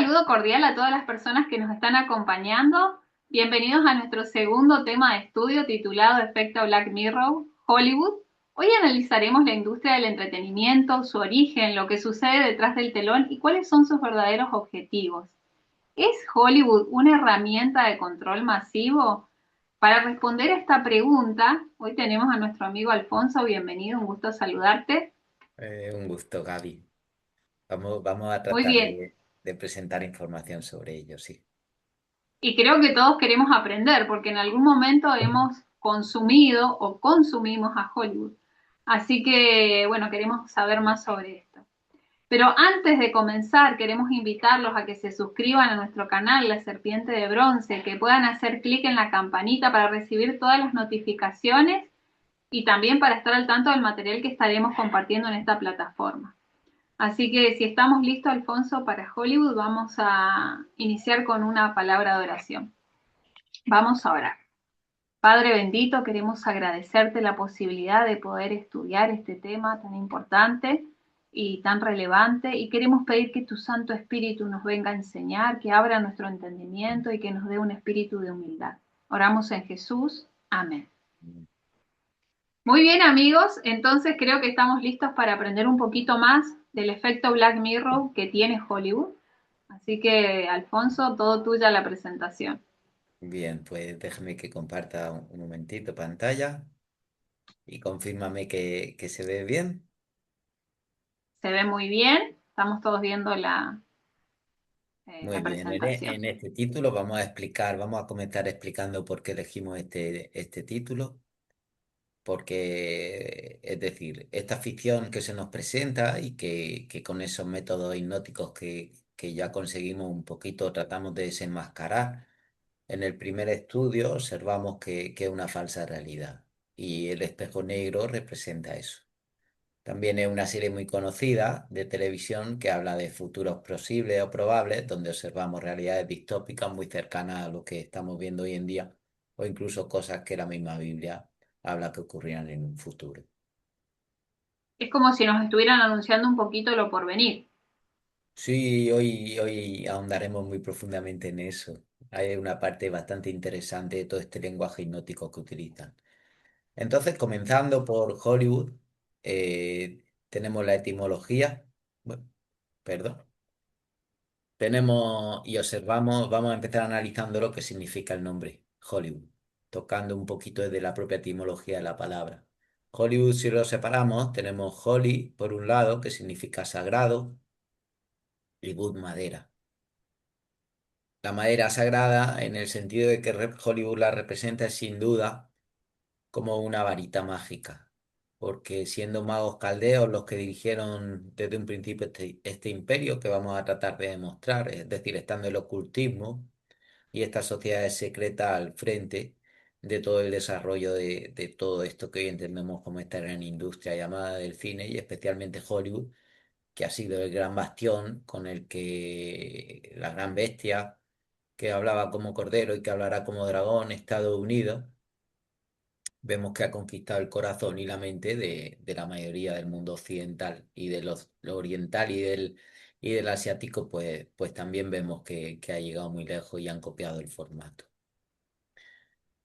saludo cordial a todas las personas que nos están acompañando. Bienvenidos a nuestro segundo tema de estudio titulado Efecto Black Mirror, Hollywood. Hoy analizaremos la industria del entretenimiento, su origen, lo que sucede detrás del telón y cuáles son sus verdaderos objetivos. ¿Es Hollywood una herramienta de control masivo? Para responder a esta pregunta, hoy tenemos a nuestro amigo Alfonso. Bienvenido, un gusto saludarte. Un gusto, Gaby. Vamos a Muy tratar bien. de presentar información sobre ello, sí. Y creo que todos queremos aprender, porque en algún momento hemos consumido o consumimos a Hollywood. Así que, bueno, queremos saber más sobre esto. Pero antes de comenzar, queremos invitarlos a que se suscriban a nuestro canal, La Serpiente de Bronce, que puedan hacer clic en la campanita para recibir todas las notificaciones y también para estar al tanto del material que estaremos compartiendo en esta plataforma. Así que si estamos listos, Alfonso, para Hollywood, vamos a iniciar con una palabra de oración. Vamos a orar. Padre bendito, queremos agradecerte la posibilidad de poder estudiar este tema tan importante y tan relevante y queremos pedir que tu Santo Espíritu nos venga a enseñar, que abra nuestro entendimiento y que nos dé un espíritu de humildad. Oramos en Jesús. Amén. Mm. Muy bien, amigos, entonces creo que estamos listos para aprender un poquito más del efecto Black Mirror que tiene Hollywood. Así que, Alfonso, todo tuya la presentación. Bien, pues déjame que comparta un momentito pantalla y confírmame que se ve bien. Se ve muy bien, estamos todos viendo Muy la bien, presentación. en este título vamos a explicar, vamos a comenzar explicando por qué elegimos este título, porque es decir, esta ficción que se nos presenta y que con esos métodos hipnóticos que ya conseguimos un poquito, tratamos de desenmascarar. En el primer estudio observamos que es una falsa realidad y el espejo negro representa eso. También es una serie muy conocida de televisión que habla de futuros posibles o probables, donde observamos realidades distópicas muy cercanas a lo que estamos viendo hoy en día, o incluso cosas que la misma Biblia habla que ocurrirán en un futuro. Es como si nos estuvieran anunciando un poquito lo por venir. Sí, hoy ahondaremos muy profundamente en eso. Hay una parte bastante interesante de todo este lenguaje hipnótico que utilizan. Entonces, comenzando por Hollywood, tenemos la etimología, bueno, perdón, tenemos y observamos, vamos a empezar analizando lo que significa el nombre Hollywood, tocando un poquito desde la propia etimología de la palabra. Hollywood, si lo separamos, tenemos Holly por un lado, que significa sagrado, y wood, madera. La madera sagrada, en el sentido de que Hollywood la representa, es sin duda como una varita mágica, porque siendo magos caldeos los que dirigieron desde un principio este imperio que vamos a tratar de demostrar, es decir, estando el ocultismo y estas sociedades secretas al frente de todo el desarrollo de todo esto que hoy entendemos como esta gran industria llamada del cine y especialmente Hollywood, que ha sido el gran bastión con el que la gran bestia que hablaba como cordero y que hablará como dragón, Estados Unidos, vemos que ha conquistado el corazón y la mente de la mayoría del mundo occidental y de lo oriental y del asiático, pues también vemos que ha llegado muy lejos y han copiado el formato.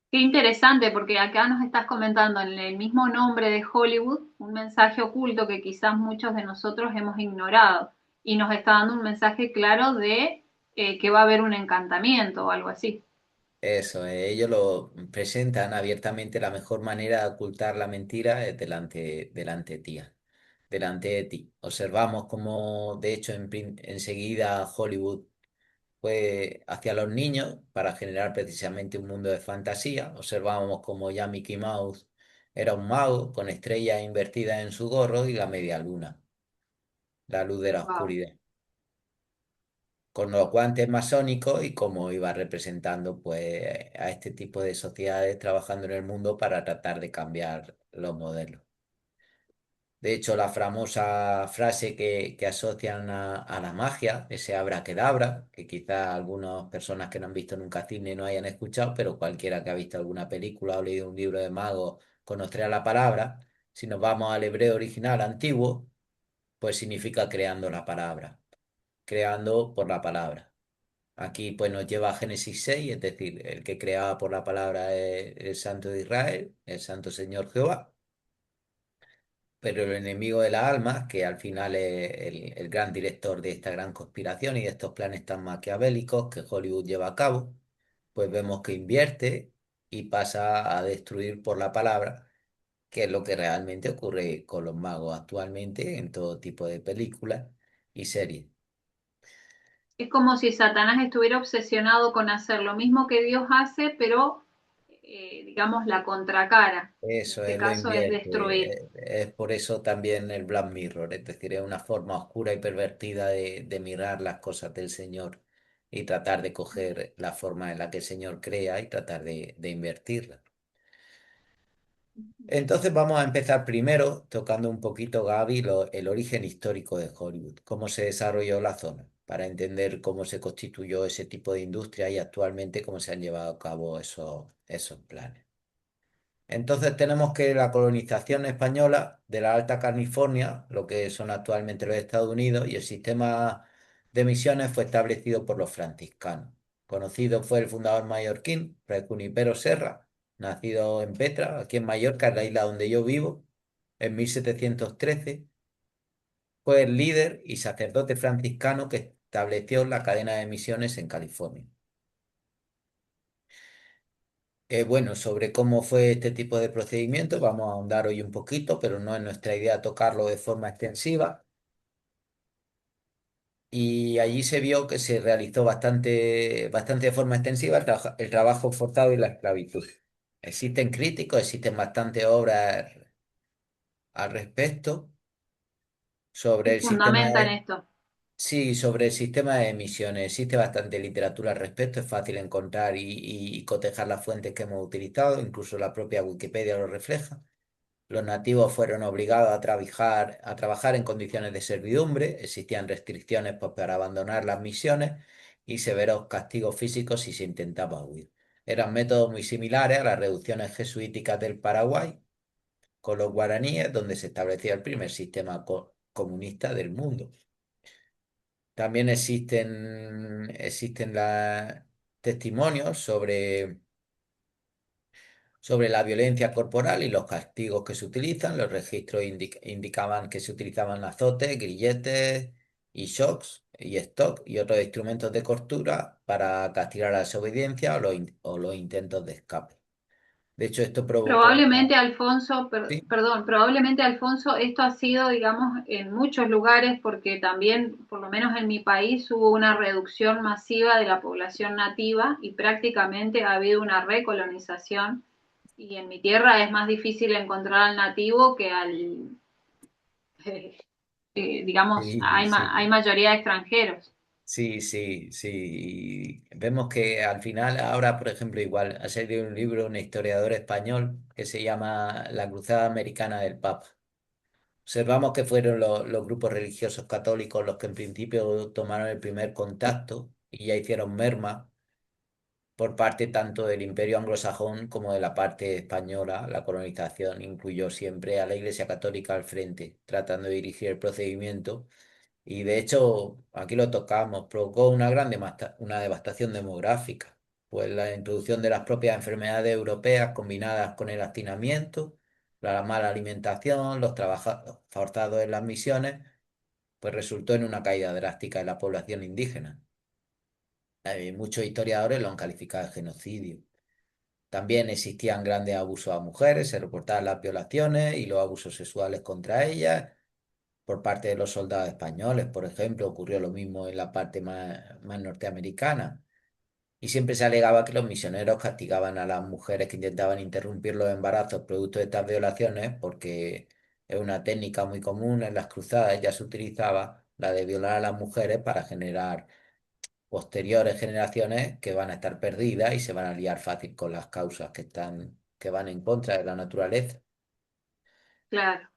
Qué interesante, porque acá nos estás comentando en el mismo nombre de Hollywood un mensaje oculto que quizás muchos de nosotros hemos ignorado y nos está dando un mensaje claro de que va a haber un encantamiento o algo así. Eso, ellos lo presentan abiertamente. La mejor manera de ocultar la mentira es delante de ti. Delante de ti. Observamos como, de hecho, enseguida Hollywood fue hacia los niños para generar precisamente un mundo de fantasía. Observábamos como ya Mickey Mouse era un mago con estrellas invertidas en su gorro y la media luna, la luz de la Wow. oscuridad. Con los guantes masónicos y cómo iba representando pues a este tipo de sociedades trabajando en el mundo para tratar de cambiar los modelos. De hecho, la famosa frase que asocian a la magia, ese abracadabra, que quizás algunas personas que no han visto nunca cine no hayan escuchado, pero cualquiera que ha visto alguna película o leído un libro de magos conocerá la palabra. Si nos vamos al hebreo original antiguo, pues significa creando la palabra. creando por la palabra. Aquí pues nos lleva a Génesis 6, es decir, el que creaba por la palabra es el Santo de Israel, el Santo Señor Jehová, pero el enemigo de las almas, que al final es el gran director de esta gran conspiración y de estos planes tan maquiavélicos que Hollywood lleva a cabo, pues vemos que invierte y pasa a destruir por la palabra, que es lo que realmente ocurre con los magos actualmente en todo tipo de películas y series. Es como si Satanás estuviera obsesionado con hacer lo mismo que Dios hace, pero digamos la contracara. En Eso este es, lo caso es invierte. destruir. Es por eso también el Black Mirror, es decir, es una forma oscura y pervertida de mirar las cosas del Señor y tratar de coger la forma en la que el Señor crea y tratar de invertirla. Entonces vamos a empezar primero tocando un poquito, Gaby, el origen histórico de Hollywood, cómo se desarrolló la zona, para entender cómo se constituyó ese tipo de industria y actualmente cómo se han llevado a cabo esos planes. Entonces tenemos que la colonización española de la Alta California, lo que son actualmente los Estados Unidos, y el sistema de misiones fue establecido por los franciscanos. Conocido fue el fundador mallorquín, Fray Junipero Serra, nacido en Petra, aquí en Mallorca, en la isla donde yo vivo, en 1713. Fue el líder y sacerdote franciscano que estableció la cadena de misiones en California. Bueno, sobre cómo fue este tipo de procedimiento, vamos a ahondar hoy un poquito, pero no es nuestra idea tocarlo de forma extensiva. Y allí se vio que se realizó bastante de forma extensiva el trabajo forzado y la esclavitud. Existen críticos, existen bastantes obras al respecto sobre Y el sistema fundamentan de, esto. sí, sobre el sistema de emisiones. Existe bastante literatura al respecto, es fácil encontrar y cotejar las fuentes que hemos utilizado, incluso la propia Wikipedia lo refleja. Los nativos fueron obligados a trabajar en condiciones de servidumbre, existían restricciones pues, para abandonar las misiones y severos castigos físicos si se intentaba huir. Eran métodos muy similares a las reducciones jesuíticas del Paraguay con los guaraníes, donde se establecía el primer sistema comunista del mundo. También existen testimonios sobre la violencia corporal y los castigos que se utilizan. Los registros indicaban que se utilizaban azotes, grilletes y shocks y stock y otros instrumentos de tortura para castigar la desobediencia o los intentos de escape. De hecho, esto provocó... Probablemente, Alfonso, Sí, perdón, probablemente, Alfonso, esto ha sido, digamos, en muchos lugares, porque también, por lo menos en mi país, hubo una reducción masiva de la población nativa y prácticamente ha habido una recolonización. Y en mi tierra es más difícil encontrar al nativo que al, digamos, sí, hay sí. mayoría de extranjeros. Sí, sí, sí. Y vemos que al final, ahora, por ejemplo, igual ha salido un libro, un historiador español que se llama La Cruzada Americana del Papa. Observamos que fueron los grupos religiosos católicos los que en principio tomaron el primer contacto y ya hicieron merma por parte tanto del Imperio anglosajón como de la parte española. La colonización incluyó siempre a la Iglesia Católica al frente, tratando de dirigir el procedimiento. Y de hecho, aquí lo tocamos, provocó una devastación demográfica, pues la introducción de las propias enfermedades europeas combinadas con el hacinamiento, la mala alimentación, los trabajos forzados en las misiones, pues resultó en una caída drástica de la población indígena. Muchos historiadores lo han calificado de genocidio. También existían grandes abusos a mujeres, se reportaban las violaciones y los abusos sexuales contra ellas por parte de los soldados españoles, por ejemplo, ocurrió lo mismo en la parte más norteamericana. Y siempre se alegaba que los misioneros castigaban a las mujeres que intentaban interrumpir los embarazos producto de estas violaciones, porque es una técnica muy común en las cruzadas, ya se utilizaba la de violar a las mujeres para generar posteriores generaciones que van a estar perdidas y se van a liar fácil con las causas que van en contra de la naturaleza. Claro.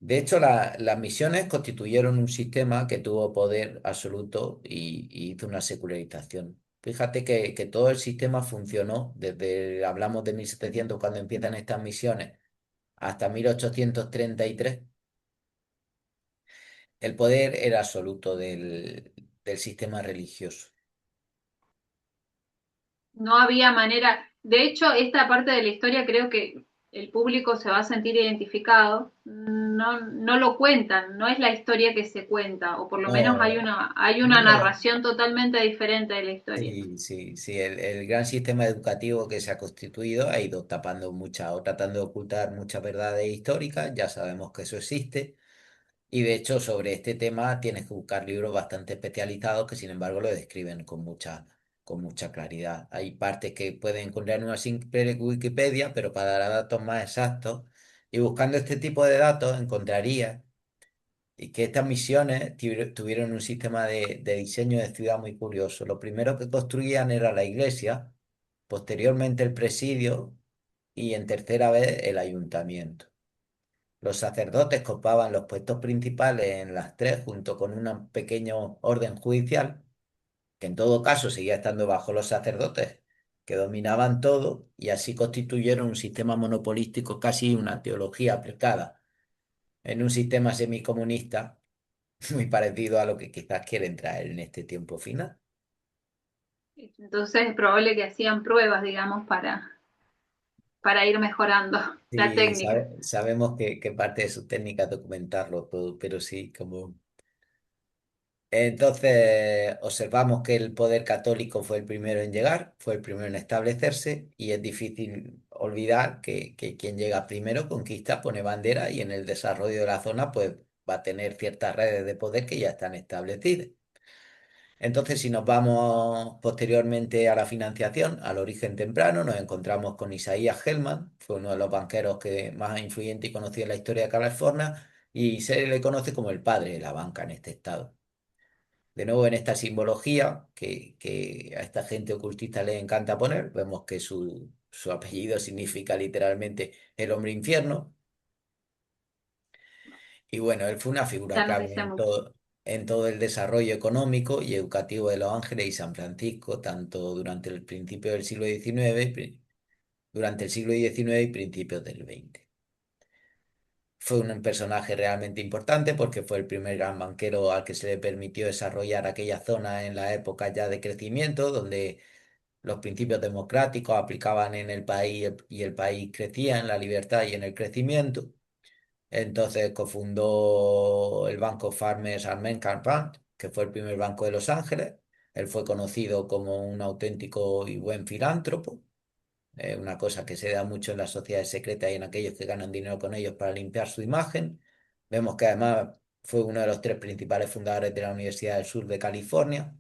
De hecho, las misiones constituyeron un sistema que tuvo poder absoluto y hizo una secularización. Fíjate que todo el sistema funcionó hablamos de 1700 cuando empiezan estas misiones, hasta 1833. El poder era absoluto del del sistema religioso. No había manera. De hecho, esta parte de la historia creo que el público se va a sentir identificado. No, no lo cuentan, no es la historia que se cuenta, o por lo menos No, hay una no. narración totalmente diferente de la historia. Sí, sí, sí, el gran sistema educativo que se ha constituido ha ido tapando muchas o tratando de ocultar muchas verdades históricas, ya sabemos que eso existe, y de hecho sobre este tema tienes que buscar libros bastante especializados que sin embargo lo describen con mucha claridad. Hay partes que pueden encontrar en una simple Wikipedia, pero para dar datos más exactos, y buscando este tipo de datos encontraría y que estas misiones tuvieron un sistema de diseño de ciudad muy curioso. Lo primero que construían era la iglesia, posteriormente el presidio y en tercera vez el ayuntamiento. Los sacerdotes copaban los puestos principales en las tres junto con un pequeño orden judicial, que en todo caso seguía estando bajo los sacerdotes, que dominaban todo y así constituyeron un sistema monopolístico, casi una teología aplicada en un sistema semicomunista muy parecido a lo que quizás quieren traer en este tiempo final. Entonces es probable que hacían pruebas, digamos, para ir mejorando la Sí, técnica. sabemos que parte de su técnica es documentarlo todo, pero sí, como... Entonces, observamos que el poder católico fue el primero en llegar, fue el primero en establecerse y es difícil olvidar que quien llega primero conquista, pone bandera y en el desarrollo de la zona pues va a tener ciertas redes de poder que ya están establecidas. Entonces, si nos vamos posteriormente a la financiación, al origen temprano, nos encontramos con Isaías Hellman, fue uno de los banqueros que más influyente y conocido en la historia de California, y se le conoce como el padre de la banca en este estado. De nuevo, en esta simbología que a esta gente ocultista le encanta poner, vemos que su apellido significa literalmente el hombre infierno, y bueno, él fue una figura Ya nos clave dice mucho. en todo el desarrollo económico y educativo de Los Ángeles y San Francisco, tanto durante el principio del siglo XIX, durante el siglo XIX y principios del XX. Fue un personaje realmente importante porque fue el primer gran banquero al que se le permitió desarrollar aquella zona en la época ya de crecimiento, donde los principios democráticos aplicaban en el país y el país crecía en la libertad y en el crecimiento. Entonces cofundó el banco Farmers and Merchant Bank, que fue el primer banco de Los Ángeles. Él fue conocido como un auténtico y buen filántropo, una cosa que se da mucho en las sociedades secretas y en aquellos que ganan dinero con ellos para limpiar su imagen. Vemos que además fue uno de los tres principales fundadores de la Universidad del Sur de California.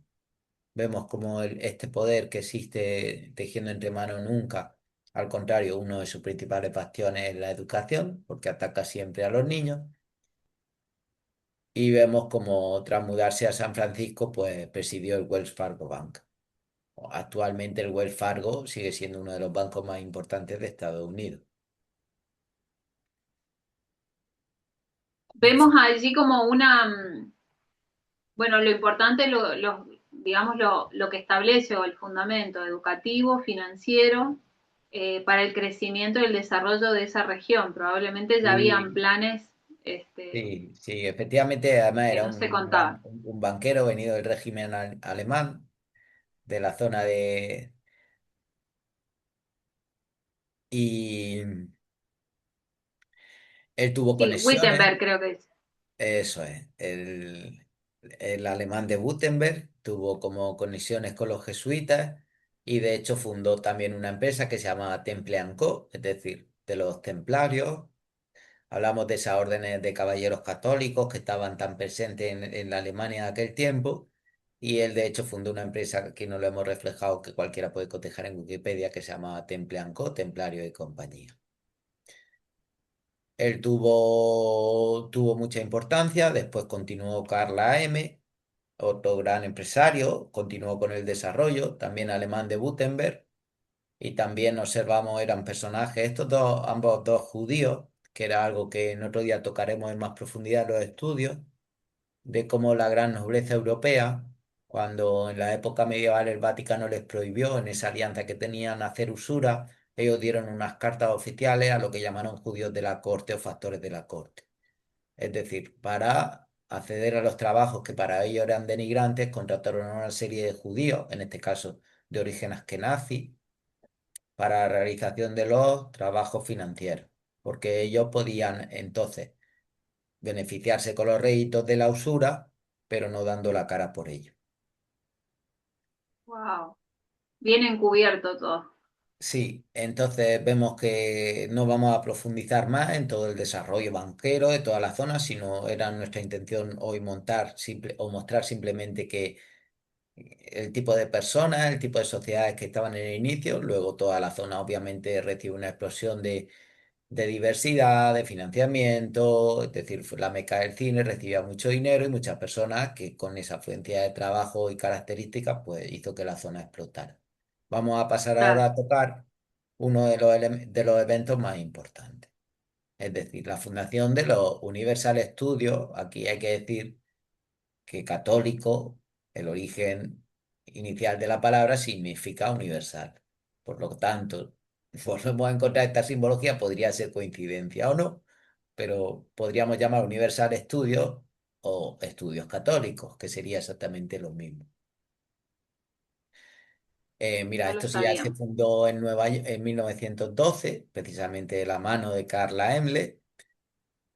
Vemos como este poder que existe tejiendo entre manos nunca, al contrario, uno de sus principales bastiones es la educación, porque ataca siempre a los niños. Y vemos como tras mudarse a San Francisco, pues presidió el Wells Fargo Bank. Actualmente el Wells Fargo sigue siendo uno de los bancos más importantes de Estados Unidos. Vemos allí como bueno, lo importante, digamos, lo que establece o el fundamento educativo, financiero, para el crecimiento y el desarrollo de esa región. Probablemente ya habían Sí, planes este, sí, sí, efectivamente, además que era no se contaban. un banquero venido del régimen alemán, de la zona de... Y él tuvo Sí, conexiones. Wittenberg creo que es. Eso es. El alemán de Gutenberg tuvo como conexiones con los jesuitas y de hecho fundó también una empresa que se llamaba Temple Co., es decir, de los templarios. Hablamos de esas órdenes de caballeros católicos que estaban tan presentes en la Alemania de aquel tiempo. Y él de hecho fundó una empresa que no lo hemos reflejado, que cualquiera puede cotejar en Wikipedia, que se llamaba Temple Co., Templario y compañía. Él tuvo mucha importancia, después continuó Carla M., otro gran empresario, continuó con el desarrollo, también alemán de Gutenberg, y también observamos, eran personajes, estos dos, ambos dos judíos, que era algo que en otro día tocaremos en más profundidad en los estudios, de cómo la gran nobleza europea, cuando en la época medieval el Vaticano les prohibió en esa alianza que tenían hacer usura, ellos dieron unas cartas oficiales a lo que llamaron judíos de la corte o factores de la corte. Es decir, para acceder a los trabajos que para ellos eran denigrantes, contrataron a una serie de judíos, en este caso de origen askenazí, para la realización de los trabajos financieros, porque ellos podían entonces beneficiarse con los réditos de la usura, pero no dando la cara por ello. Wow, bien encubierto todo. Sí, entonces vemos que no vamos a profundizar más en todo el desarrollo banquero de toda la zona, sino era nuestra intención hoy montar o mostrar simplemente que el tipo de personas, el tipo de sociedades que estaban en el inicio, luego toda la zona obviamente recibe una explosión de diversidad, de financiamiento, es decir, fue la meca del cine, recibía mucho dinero y muchas personas que con esa afluencia de trabajo y características, pues hizo que la zona explotara. Vamos a pasar ahora Claro, a tocar uno de de los eventos más importantes, es decir, la fundación de los Universal Studios. Aquí hay que decir que católico, el origen inicial de la palabra significa universal. Por lo tanto, volvemos a encontrar esta simbología, podría ser coincidencia o no, pero podríamos llamar Universal Studios o estudios católicos, que sería exactamente lo mismo. Mira, no lo esto sí ya se sabíamos. fundó en en 1912, precisamente de la mano de Carla Emle.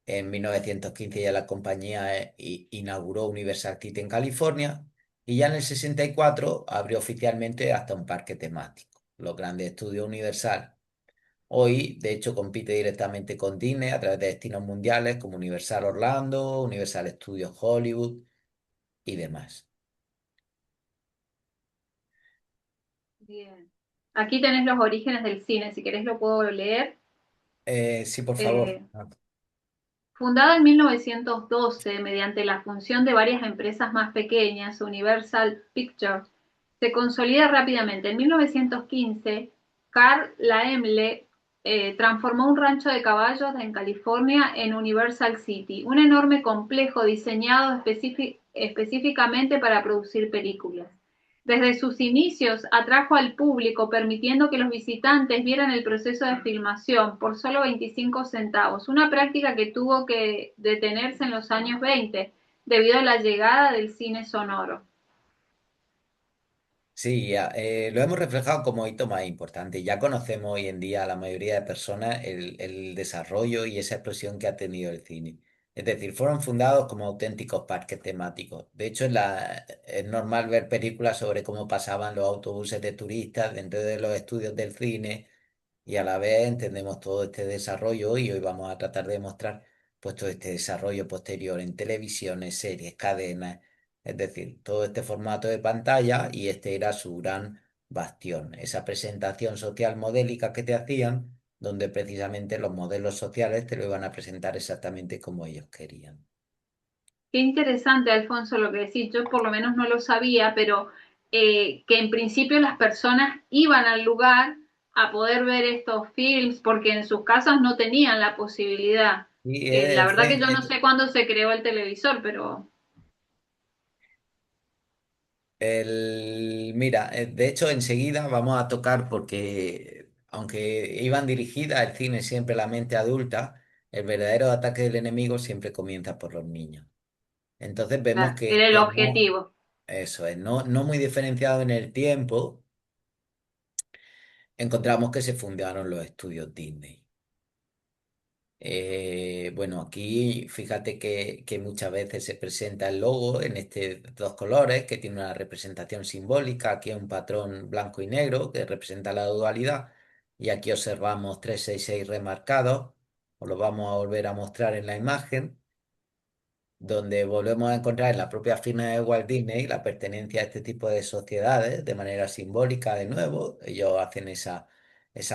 En 1915 ya la compañía inauguró Universal City en California y ya en el 64 abrió oficialmente hasta un parque temático, los grandes estudios Universal. Hoy, de hecho, compite directamente con Disney a través de destinos mundiales como Universal Orlando, Universal Studios Hollywood y demás. Bien. Aquí tenés los orígenes del cine, si querés lo puedo leer. Sí, por favor. Eh, Fundada en 1912 mediante la función de varias empresas más pequeñas, Universal Pictures se consolida rápidamente. En 1915, Carl Laemmle transformó un rancho de caballos en California en Universal City, un enorme complejo diseñado específicamente para producir películas. Desde sus inicios atrajo al público permitiendo que los visitantes vieran el proceso de filmación por solo 25 centavos, una práctica que tuvo que detenerse en los años 20 debido a la llegada del cine sonoro. Sí, lo hemos reflejado como hito más importante. Ya conocemos hoy en día a la mayoría de personas el desarrollo y esa explosión que ha tenido el cine. Es decir, fueron fundados como auténticos parques temáticos. De hecho, es normal ver películas sobre cómo pasaban los autobuses de turistas dentro de los estudios del cine y a la vez entendemos todo este desarrollo y hoy vamos a tratar de mostrar pues todo este desarrollo posterior en televisiones, series, cadenas, es decir, todo este formato de pantalla y este era su gran bastión, esa presentación social modélica que te hacían, donde precisamente los modelos sociales te lo iban a presentar exactamente como ellos querían. Qué interesante, Alfonso, lo que decís. Yo por lo menos no lo sabía, pero que en principio las personas iban al lugar a poder ver estos films porque en sus casas no tenían la posibilidad. Y La verdad que yo no sé cuándo se creó el televisor, pero Mira, de hecho enseguida vamos a tocar porque aunque iban dirigidas al cine siempre a la mente adulta, el verdadero ataque del enemigo siempre comienza por los niños. Entonces vemos claro, era el que no, objetivo. eso es, no muy diferenciado en el tiempo, encontramos que se fundaron los estudios Disney. Bueno, aquí fíjate que muchas veces se presenta el logo en este dos colores que tiene una representación simbólica. Aquí hay un patrón blanco y negro que representa la dualidad y aquí observamos 366 remarcados. Os lo vamos a volver a mostrar en la imagen, donde volvemos a encontrar en la propia firma de Walt Disney la pertenencia a este tipo de sociedades de manera simbólica de nuevo. Ellos hacen esa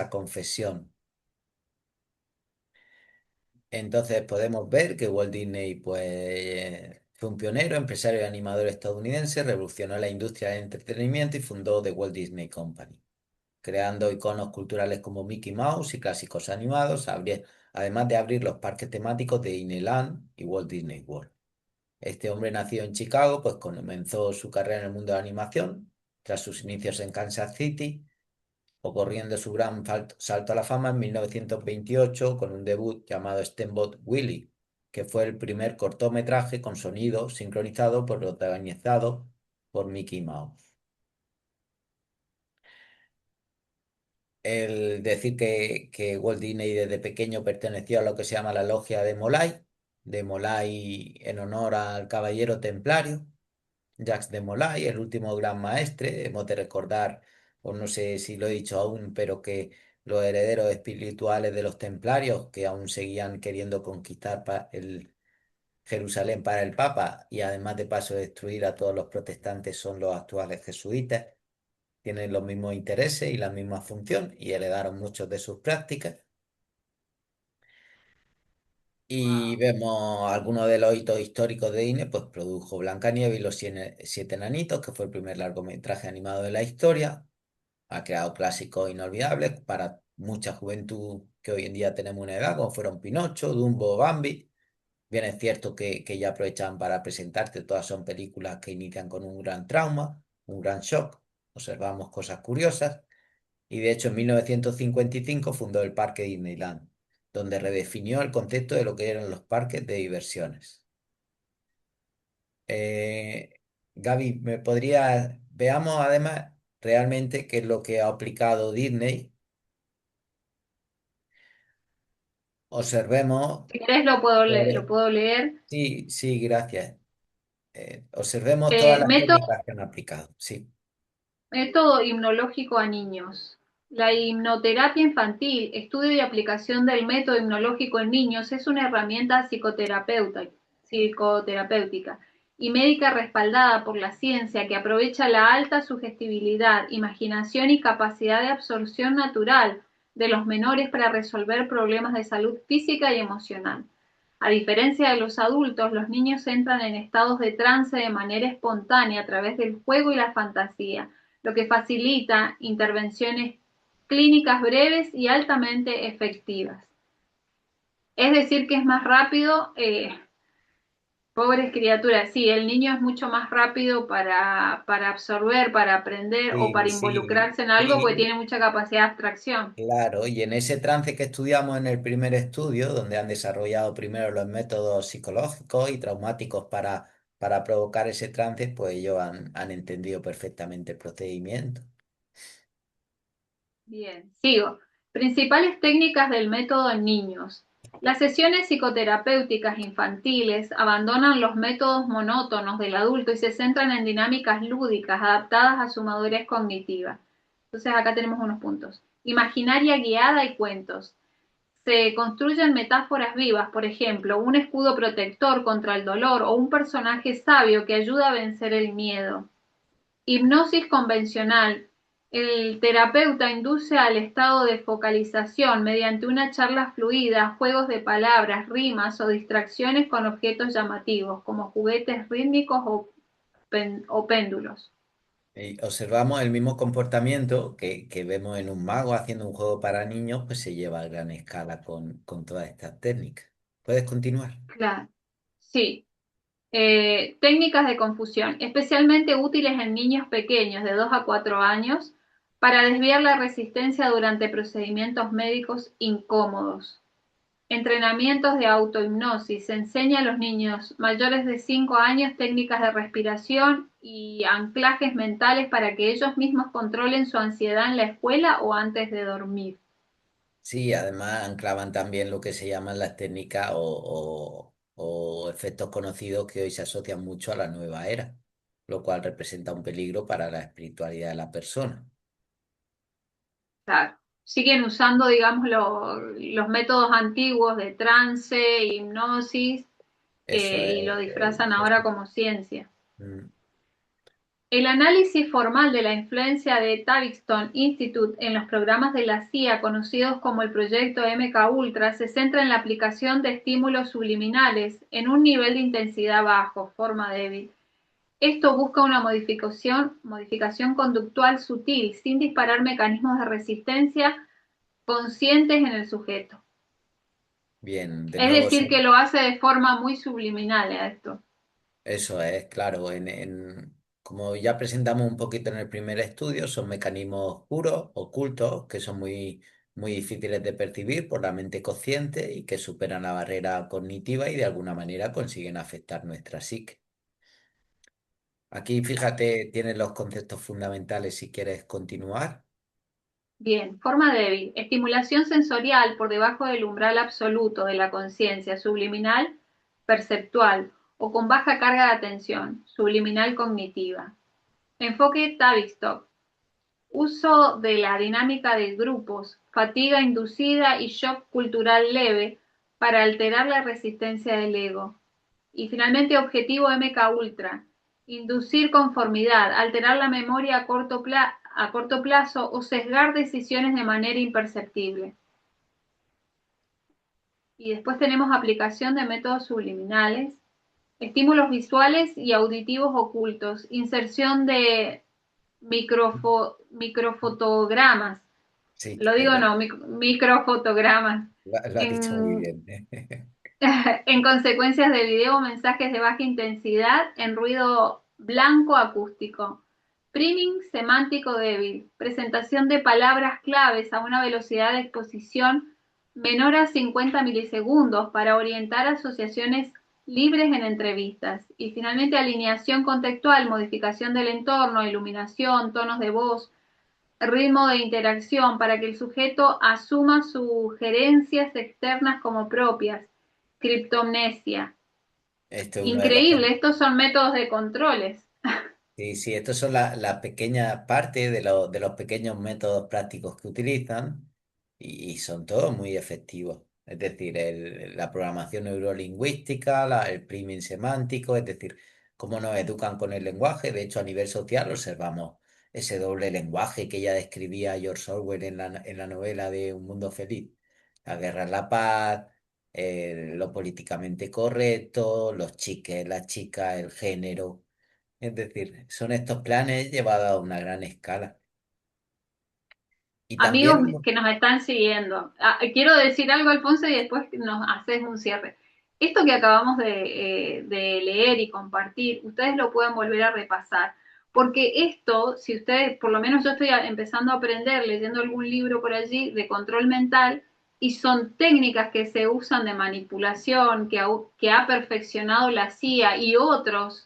confesión. Entonces podemos ver que Walt Disney pues, fue un pionero, empresario y animador estadounidense, revolucionó la industria del entretenimiento y fundó The Walt Disney Company, creando iconos culturales como Mickey Mouse y clásicos animados, además de abrir los parques temáticos de Disneyland y Walt Disney World. Este hombre nació en Chicago, pues comenzó su carrera en el mundo de la animación, tras sus inicios en Kansas City ocurriendo su gran salto a la fama en 1928 con un debut llamado Steamboat Willie. que fue el primer cortometraje con sonido sincronizado protagonizado por Mickey Mouse. El decir que Walt Disney desde pequeño perteneció a lo que se llama la Logia de Molay en honor al caballero templario, Jacques de Molay, el último gran maestre. Hemos de recordar, o no sé si lo he dicho aún, pero que los herederos espirituales de los templarios, que aún seguían queriendo conquistar el Jerusalén para el Papa y además de paso destruir a todos los protestantes, son los actuales jesuitas. Tienen los mismos intereses y la misma función y heredaron muchos de sus prácticas. Y Wow. vemos algunos de los hitos históricos de Disney, pues produjo Blancanieves y los siete enanitos, que fue el primer largometraje animado de la historia. Ha creado clásicos inolvidables para mucha juventud que hoy en día tenemos una edad, como fueron Pinocho, Dumbo, Bambi. Bien, es cierto que ya aprovechan para presentarte, todas son películas que inician con un gran trauma, un gran shock. Observamos cosas curiosas. Y de hecho en 1955 fundó el Parque Disneyland, donde redefinió el concepto de lo que eran los parques de diversiones. Eh, Gaby, ¿me podría, veamos además realmente qué es lo que ha aplicado Disney? Observemos, Si querés lo eh, puedo leer. sí, sí, gracias. Observemos todas las Método, técnicas que han aplicado. Sí, método hipnológico a niños. La hipnoterapia infantil, estudio y aplicación del método hipnológico en niños, es una herramienta psicoterapéutica y médica respaldada por la ciencia que aprovecha la alta sugestibilidad, imaginación y capacidad de absorción natural de los menores para resolver problemas de salud física y emocional. A diferencia de los adultos, los niños entran en estados de trance de manera espontánea a través del juego y la fantasía, lo que facilita intervenciones clínicas breves y altamente efectivas. Es decir, que es más rápido, pobres criaturas, sí, el niño es mucho más rápido para absorber, para aprender o sí, para sí, involucrarse en algo porque sí. tiene mucha capacidad de abstracción. Claro, y en ese trance que estudiamos en el primer estudio, donde han desarrollado primero los métodos psicológicos y traumáticos para provocar ese trance, pues ellos han entendido perfectamente el procedimiento. Bien, sigo. Principales técnicas del método en niños. Las sesiones psicoterapéuticas infantiles abandonan los métodos monótonos del adulto y se centran en dinámicas lúdicas adaptadas a su madurez cognitiva. Entonces acá tenemos unos puntos. Imaginaria guiada y cuentos. Se construyen metáforas vivas, por ejemplo, un escudo protector contra el dolor o un personaje sabio que ayuda a vencer el miedo. Hipnosis convencional. El terapeuta induce al estado de focalización mediante una charla fluida, juegos de palabras, rimas o distracciones con objetos llamativos, como juguetes rítmicos o péndulos. Y observamos el mismo comportamiento que vemos en un mago haciendo un juego para niños, pues se lleva a gran escala con todas estas técnicas. ¿Puedes continuar? Claro. Sí. Técnicas de confusión, especialmente útiles en niños pequeños de 2 a 4 años para desviar la resistencia durante procedimientos médicos incómodos. Entrenamientos de autohipnosis. Se enseña a los niños mayores de 5 años técnicas de respiración y anclajes mentales para que ellos mismos controlen su ansiedad en la escuela o antes de dormir. Sí, además anclaban también lo que se llaman las técnicas o efectos conocidos que hoy se asocian mucho a la nueva era, lo cual representa un peligro para la espiritualidad de la persona. Claro. Siguen usando, digamos, los métodos antiguos de trance, hipnosis, Eso es. y lo disfrazan ahora como ciencia. Mm, El análisis formal de la influencia de Tavistock Institute en los programas de la CIA, conocidos como el proyecto MK Ultra, se centra en la aplicación de estímulos subliminales en un nivel de intensidad bajo, forma débil. Esto busca una modificación conductual sutil, sin disparar mecanismos de resistencia conscientes en el sujeto. bien, de Es nuevo, decir, que lo hace de forma muy subliminal a esto. eso es, claro. Como ya presentamos un poquito en el primer estudio, son mecanismos oscuros, ocultos, que son muy muy difíciles de percibir por la mente consciente y que superan la barrera cognitiva y de alguna manera consiguen afectar nuestra psique. Aquí, fíjate, tienes los conceptos fundamentales si quieres continuar. Bien, forma débil. Estimulación sensorial por debajo del umbral absoluto de la conciencia, subliminal perceptual o con baja carga de atención, subliminal cognitiva. Enfoque Tavistock. Uso de la dinámica de grupos, fatiga inducida y shock cultural leve para alterar la resistencia del ego. Y finalmente, objetivo MK Ultra, inducir conformidad, alterar la memoria a corto plazo o sesgar decisiones de manera imperceptible. Y después tenemos aplicación de métodos subliminales, estímulos visuales y auditivos ocultos, inserción de microfotogramas, Sí, lo es digo verdad. no, microfotogramas, Lo has dicho muy en, bien. en consecuencias de video o mensajes de baja intensidad en ruido blanco acústico. Priming semántico débil, presentación de palabras claves a una velocidad de exposición menor a 50 milisegundos para orientar asociaciones libres en entrevistas. Y finalmente alineación contextual, modificación del entorno, iluminación, tonos de voz, ritmo de interacción para que el sujeto asuma sugerencias externas como propias. Criptomnesia. Esto es uno de los Increíble, estos son métodos de controles. Sí, sí, estos son las pequeñas partes de los pequeños métodos prácticos que utilizan y son todos muy efectivos. Es decir, la programación neurolingüística, el priming semántico, es decir, cómo nos educan con el lenguaje. De hecho, a nivel social observamos ese doble lenguage que ya describía George Orwell en la novela de Un Mundo Feliz. La guerra es la paz, lo políticamente correcto, los chiques, las chicas, el género. Es decir, son estos planes llevados a una gran escala. Y Amigos también, que nos están siguiendo. Quiero decir algo, Alfonso, y después nos haces un cierre. Esto que acabamos de leer y compartir, ustedes lo pueden volver a repasar, porque esto, si ustedes, por lo menos yo estoy empezando a aprender leyendo algún libro por allí de control mental, y son técnicas que se usan de manipulación, que ha perfeccionado la CIA y otros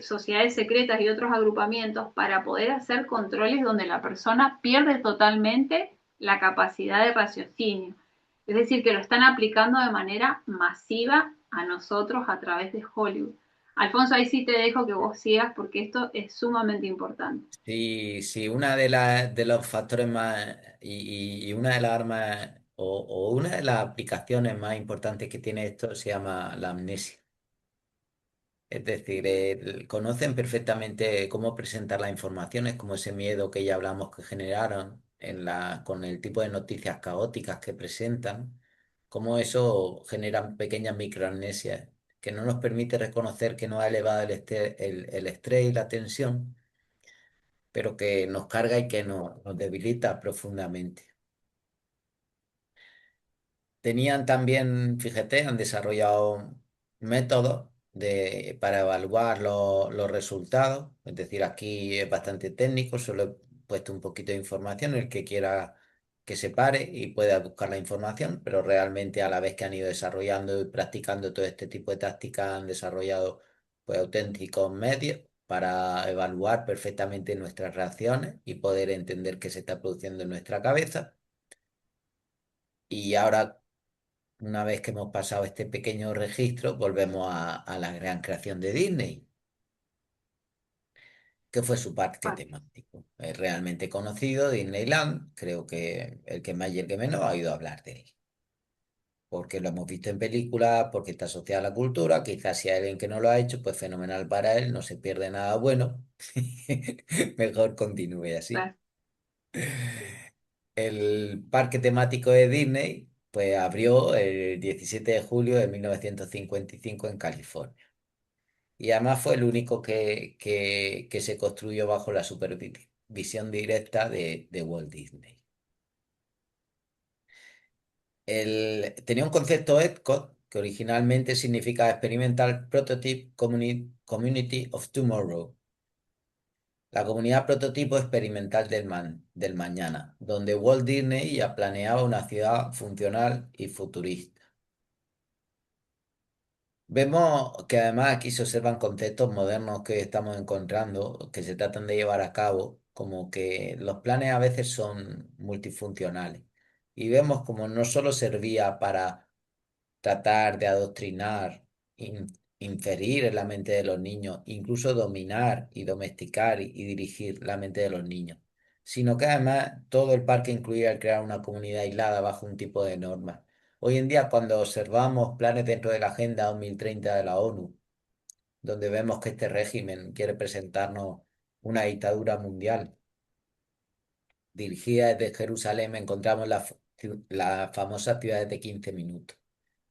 sociedades secretas y otros agrupamientos para poder hacer controles donde la persona pierde totalmente la capacidad de raciocinio. Es decir, que lo están aplicando de manera masiva a nosotros a través de Hollywood. Alfonso, ahí sí te dejo que vos sigas porque esto es sumamente importante. si una de los factores más y una de las armas o una de las aplicaciones más importantes que tiene esto se llama la amnesia. Es decir, conocen perfectamente cómo presentar las informaciones, como ese miedo que ya hablamos que generaron con el tipo de noticias caóticas que presentan, cómo eso genera pequeñas microamnesias que no nos permite reconocer que nos ha elevado el estrés y la tensión, pero que nos carga y que nos debilita profundamente. Tenían también, fíjate, han desarrollado métodos para evaluar los resultados. Es decir, aquí es bastante técnico, solo he puesto un poquito de información, el que quiera que se pare y pueda buscar la información, pero realmente a la vez que han ido desarrollando y practicando todo este tipo de tácticas, han desarrollado pues, auténticos medios para evaluar perfectamente nuestras reacciones y poder entender qué se está produciendo en nuestra cabeza. Y ahora una vez que hemos pasado este pequeño registro, volvemos a la gran creación de Disney, que fue su parque temático. Es realmente conocido, Disneyland, creo que el que más y el que menos ha oído hablar de él. Porque lo hemos visto en películas, porque está asociado a la cultura, quizás si hay alguien que no lo ha hecho, pues fenomenal para él, no se pierde nada bueno. Mejor continúe así. Gracias. El parque temático de Disney, pues abrió el 17 de julio de 1955 en California. Y además fue el único que se construyó bajo la supervisión directa de Walt Disney. Tenía un concepto EPCOT que originalmente significa Experimental Prototype Community of Tomorrow. La comunidad prototipo experimental del mañana, donde Walt Disney ya planeaba una ciudad funcional y futurista. Vemos que además aquí se observan conceptos modernos que estamos encontrando, que se tratan de llevar a cabo, como que los planes a veces son multifuncionales. Y vemos como no solo servía para tratar de adoctrinar, inferir en la mente de los niños, incluso dominar y domesticar y dirigir la mente de los niños, sino que además todo el parque incluía el crear una comunidad aislada bajo un tipo de normas. Hoy en día, cuando observamos planes dentro de la Agenda 2030 de la ONU, donde vemos que este régimen quiere presentarnos una dictadura mundial dirigida desde Jerusalén, encontramos las famosas ciudades de 15 minutos,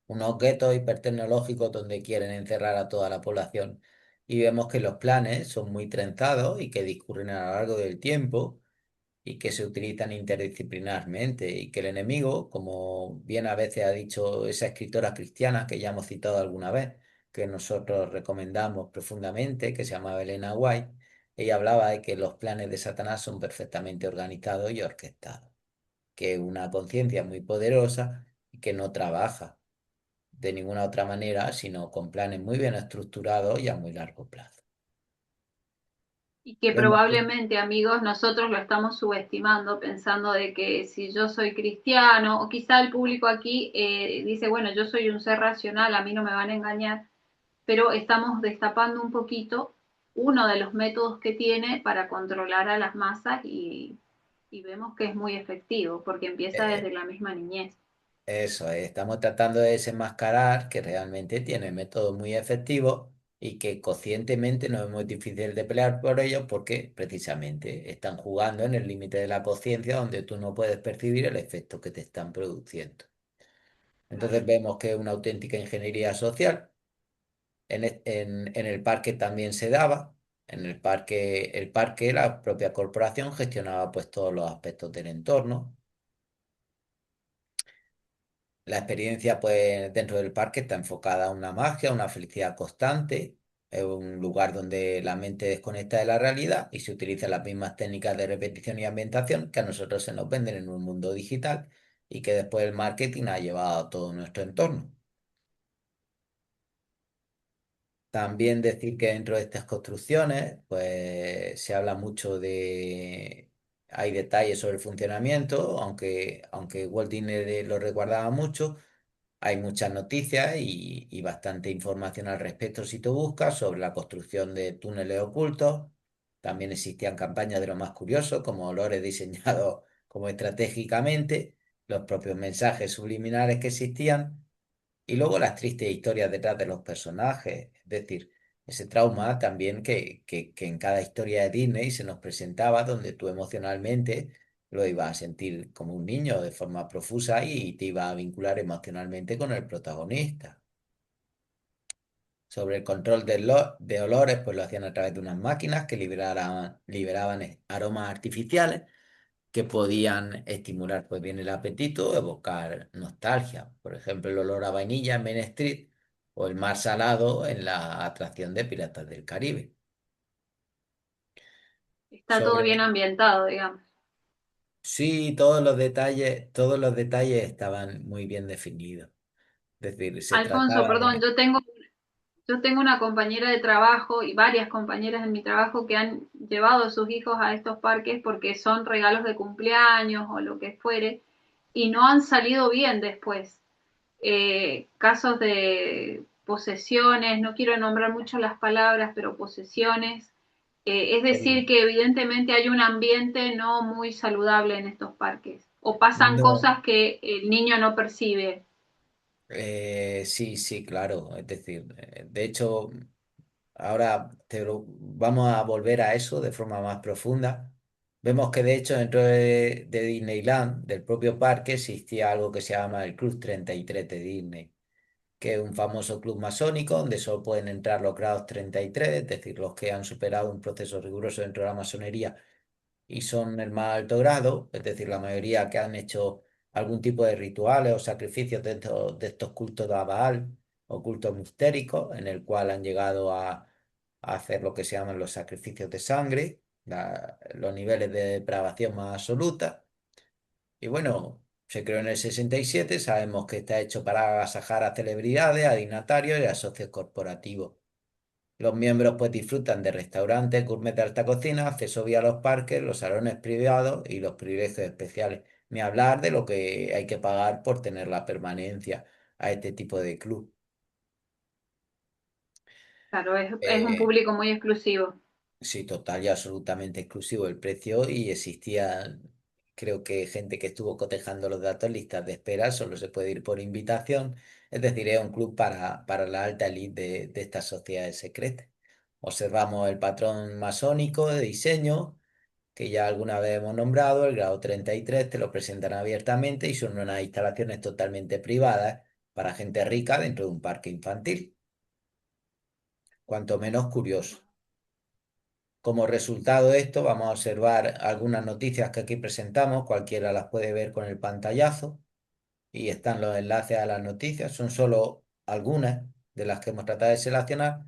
unos guetos hipertecnológicos donde quieren encerrar a toda la población. Y vemos que los planes son muy trenzados y que discurren a lo largo del tiempo y que se utilizan interdisciplinarmente y que el enemigo, como bien a veces ha dicho esa escritora cristiana que ya hemos citado alguna vez, que nosotros recomendamos profundamente, que se llama Elena White, ella hablaba de que los planes de Satanás son perfectamente organizados y orquestados, que es una conciencia muy poderosa y que no trabaja de ninguna otra manera, sino con planes muy bien estructurados y a muy largo plazo. Y que Vemos que probablemente, amigos, nosotros lo estamos subestimando pensando de que si yo soy cristiano, o quizá el público aquí dice, bueno, yo soy un ser racional, a mí no me van a engañar, pero estamos destapando un poquito uno de los métodos que tiene para controlar a las masas y vemos que es muy efectivo porque empieza eh, desde la misma niñez. eso es, estamos tratando de desenmascarar que realmente tiene métodos muy efectivos y que conscientemente no es muy difícil de pelear por ellos porque precisamente están jugando en el límite de la conciencia donde tú no puedes percibir el efecto que te están produciendo. Claro. Entonces vemos que es una auténtica ingeniería social. En el parque también se daba. El parque, la propia corporación gestionaba pues todos los aspectos del entorno. La experiencia pues dentro del parque está enfocada a una magia, una felicidad constante. Es un lugar donde la mente desconecta de la realidad y se utilizan las mismas técnicas de repetición y ambientación que a nosotros se nos venden en un mundo digital y que después el marketing ha llevado a todo nuestro entorno. También decir que dentro de estas construcciones, pues se habla mucho de... Hay detalles sobre el funcionamiento, aunque Walt Disney lo resguardaba mucho, hay muchas noticias y bastante información al respecto si tú buscas sobre la construcción de túneles ocultos. También existían campañas de lo más curioso, como olores diseñados como estratégicamente, los propios mensajes subliminales que existían. Y luego las tristes historias detrás de los personajes, es decir, ese trauma también que en cada historia de Disney se nos presentaba, donde tú emocionalmente lo ibas a sentir como un niño de forma profusa y te ibas a vincular emocionalmente con el protagonista. Sobre el control de olores, pues lo hacían a través de unas máquinas que liberaban aromas artificiales que podían estimular pues bien el apetito, evocar nostalgia. Por ejemplo, el olor a vainilla en Main Street o el mar salado en la atracción de Piratas del Caribe. Está todo bien Sobre, ambientado, digamos. sí, todos los detalles estaban muy bien definidos. Es decir, se Alfonso, trataba perdón, de... yo tengo una compañera de trabajo y varias compañeras en mi trabajo que han llevado a sus hijos a estos parques porque son regalos de cumpleaños o lo que fuere y no han salido bien después. Casos de posesiones, no quiero nombrar mucho las palabras, pero posesiones. Es decir, que evidentemente hay un ambiente no muy saludable en estos parques o pasan No, cosas que el niño no percibe. sí, sí, claro. Es decir, de hecho, ahora vamos a volver a eso de forma más profunda. Vemos que de hecho dentro de Disneyland, del propio parque, existía algo que se llama el Club 33 de Disney, que es un famoso club masónico donde solo pueden entrar los grados 33, es decir, los que han superado un proceso riguroso dentro de la masonería y son el más alto grado, es decir, la mayoría que han hecho algún tipo de rituales o sacrificios dentro de estos cultos de Baal o cultos mistéricos, en el cual han llegado a hacer lo que se llaman los sacrificios de sangre. los niveles de depravación más absoluta. Y bueno, se creó en el 67, sabemos que está hecho para agasajar a celebridades, a dignatarios y a socios corporativos. Los miembros pues disfrutan de restaurantes, gourmet de alta cocina, acceso vía los parques, los salones privados y los privilegios especiales. Ni hablar de lo que hay que pagar por tener la permanencia a este tipo de club. Claro, es un Eh, público muy exclusivo. Sí, total y absolutamente exclusivo el precio y existía, creo que gente que estuvo cotejando los datos, listas de espera, solo se puede ir por invitación, es decir, es un club para la alta élite de estas sociedades secretas. Observamos el patrón masónico de diseño, que ya alguna vez hemos nombrado, el grado 33, te lo presentan abiertamente y son unas instalaciones totalmente privadas para gente rica dentro de un parque infantil, cuanto menos curioso. Como resultado de esto, vamos a observar algunas noticias que aquí presentamos, cualquiera las puede ver con el pantallazo y están los enlaces a las noticias, son solo algunas de las que hemos tratado de seleccionar,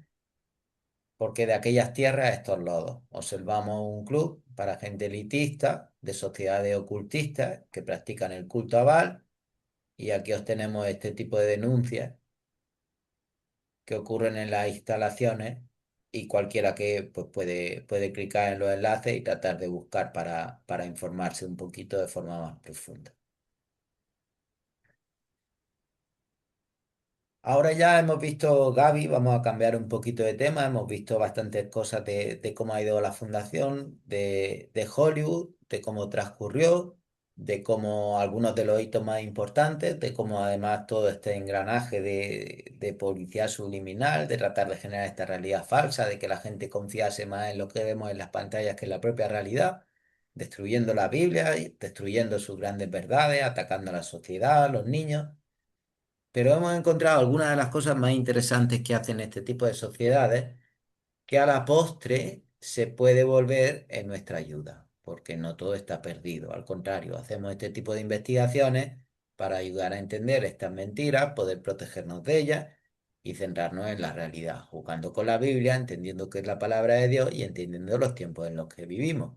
porque de aquellas tierras estos lodos. Observamos un club para gente elitista, de sociedades ocultistas que practican el culto a Baal y aquí obtenemos este tipo de denuncias que ocurren en las instalaciones y cualquiera que pues, puede clicar en los enlaces y tratar de buscar para informarse un poquito de forma más profunda. Ahora ya hemos visto, Gaby, vamos a cambiar un poquito de tema, hemos visto bastantes cosas de cómo ha ido la fundación, de Hollywood, de cómo transcurrió, de cómo algunos de los hitos más importantes, de cómo además todo este engranaje de publicidad subliminal, de tratar de generar esta realidad falsa, de que la gente confiase más en lo que vemos en las pantallas que en la propia realidad, destruyendo la Biblia, y destruyendo sus grandes verdades, atacando a la sociedad, a los niños. Pero hemos encontrado algunas de las cosas más interesantes que hacen este tipo de sociedades, que a la postre se puede volver en nuestra ayuda, porque no todo está perdido. Al contrario, hacemos este tipo de investigaciones para ayudar a entender estas mentiras, poder protegernos de ellas y centrarnos en la realidad, jugando con la Biblia, entendiendo que es la palabra de Dios y entendiendo los tiempos en los que vivimos.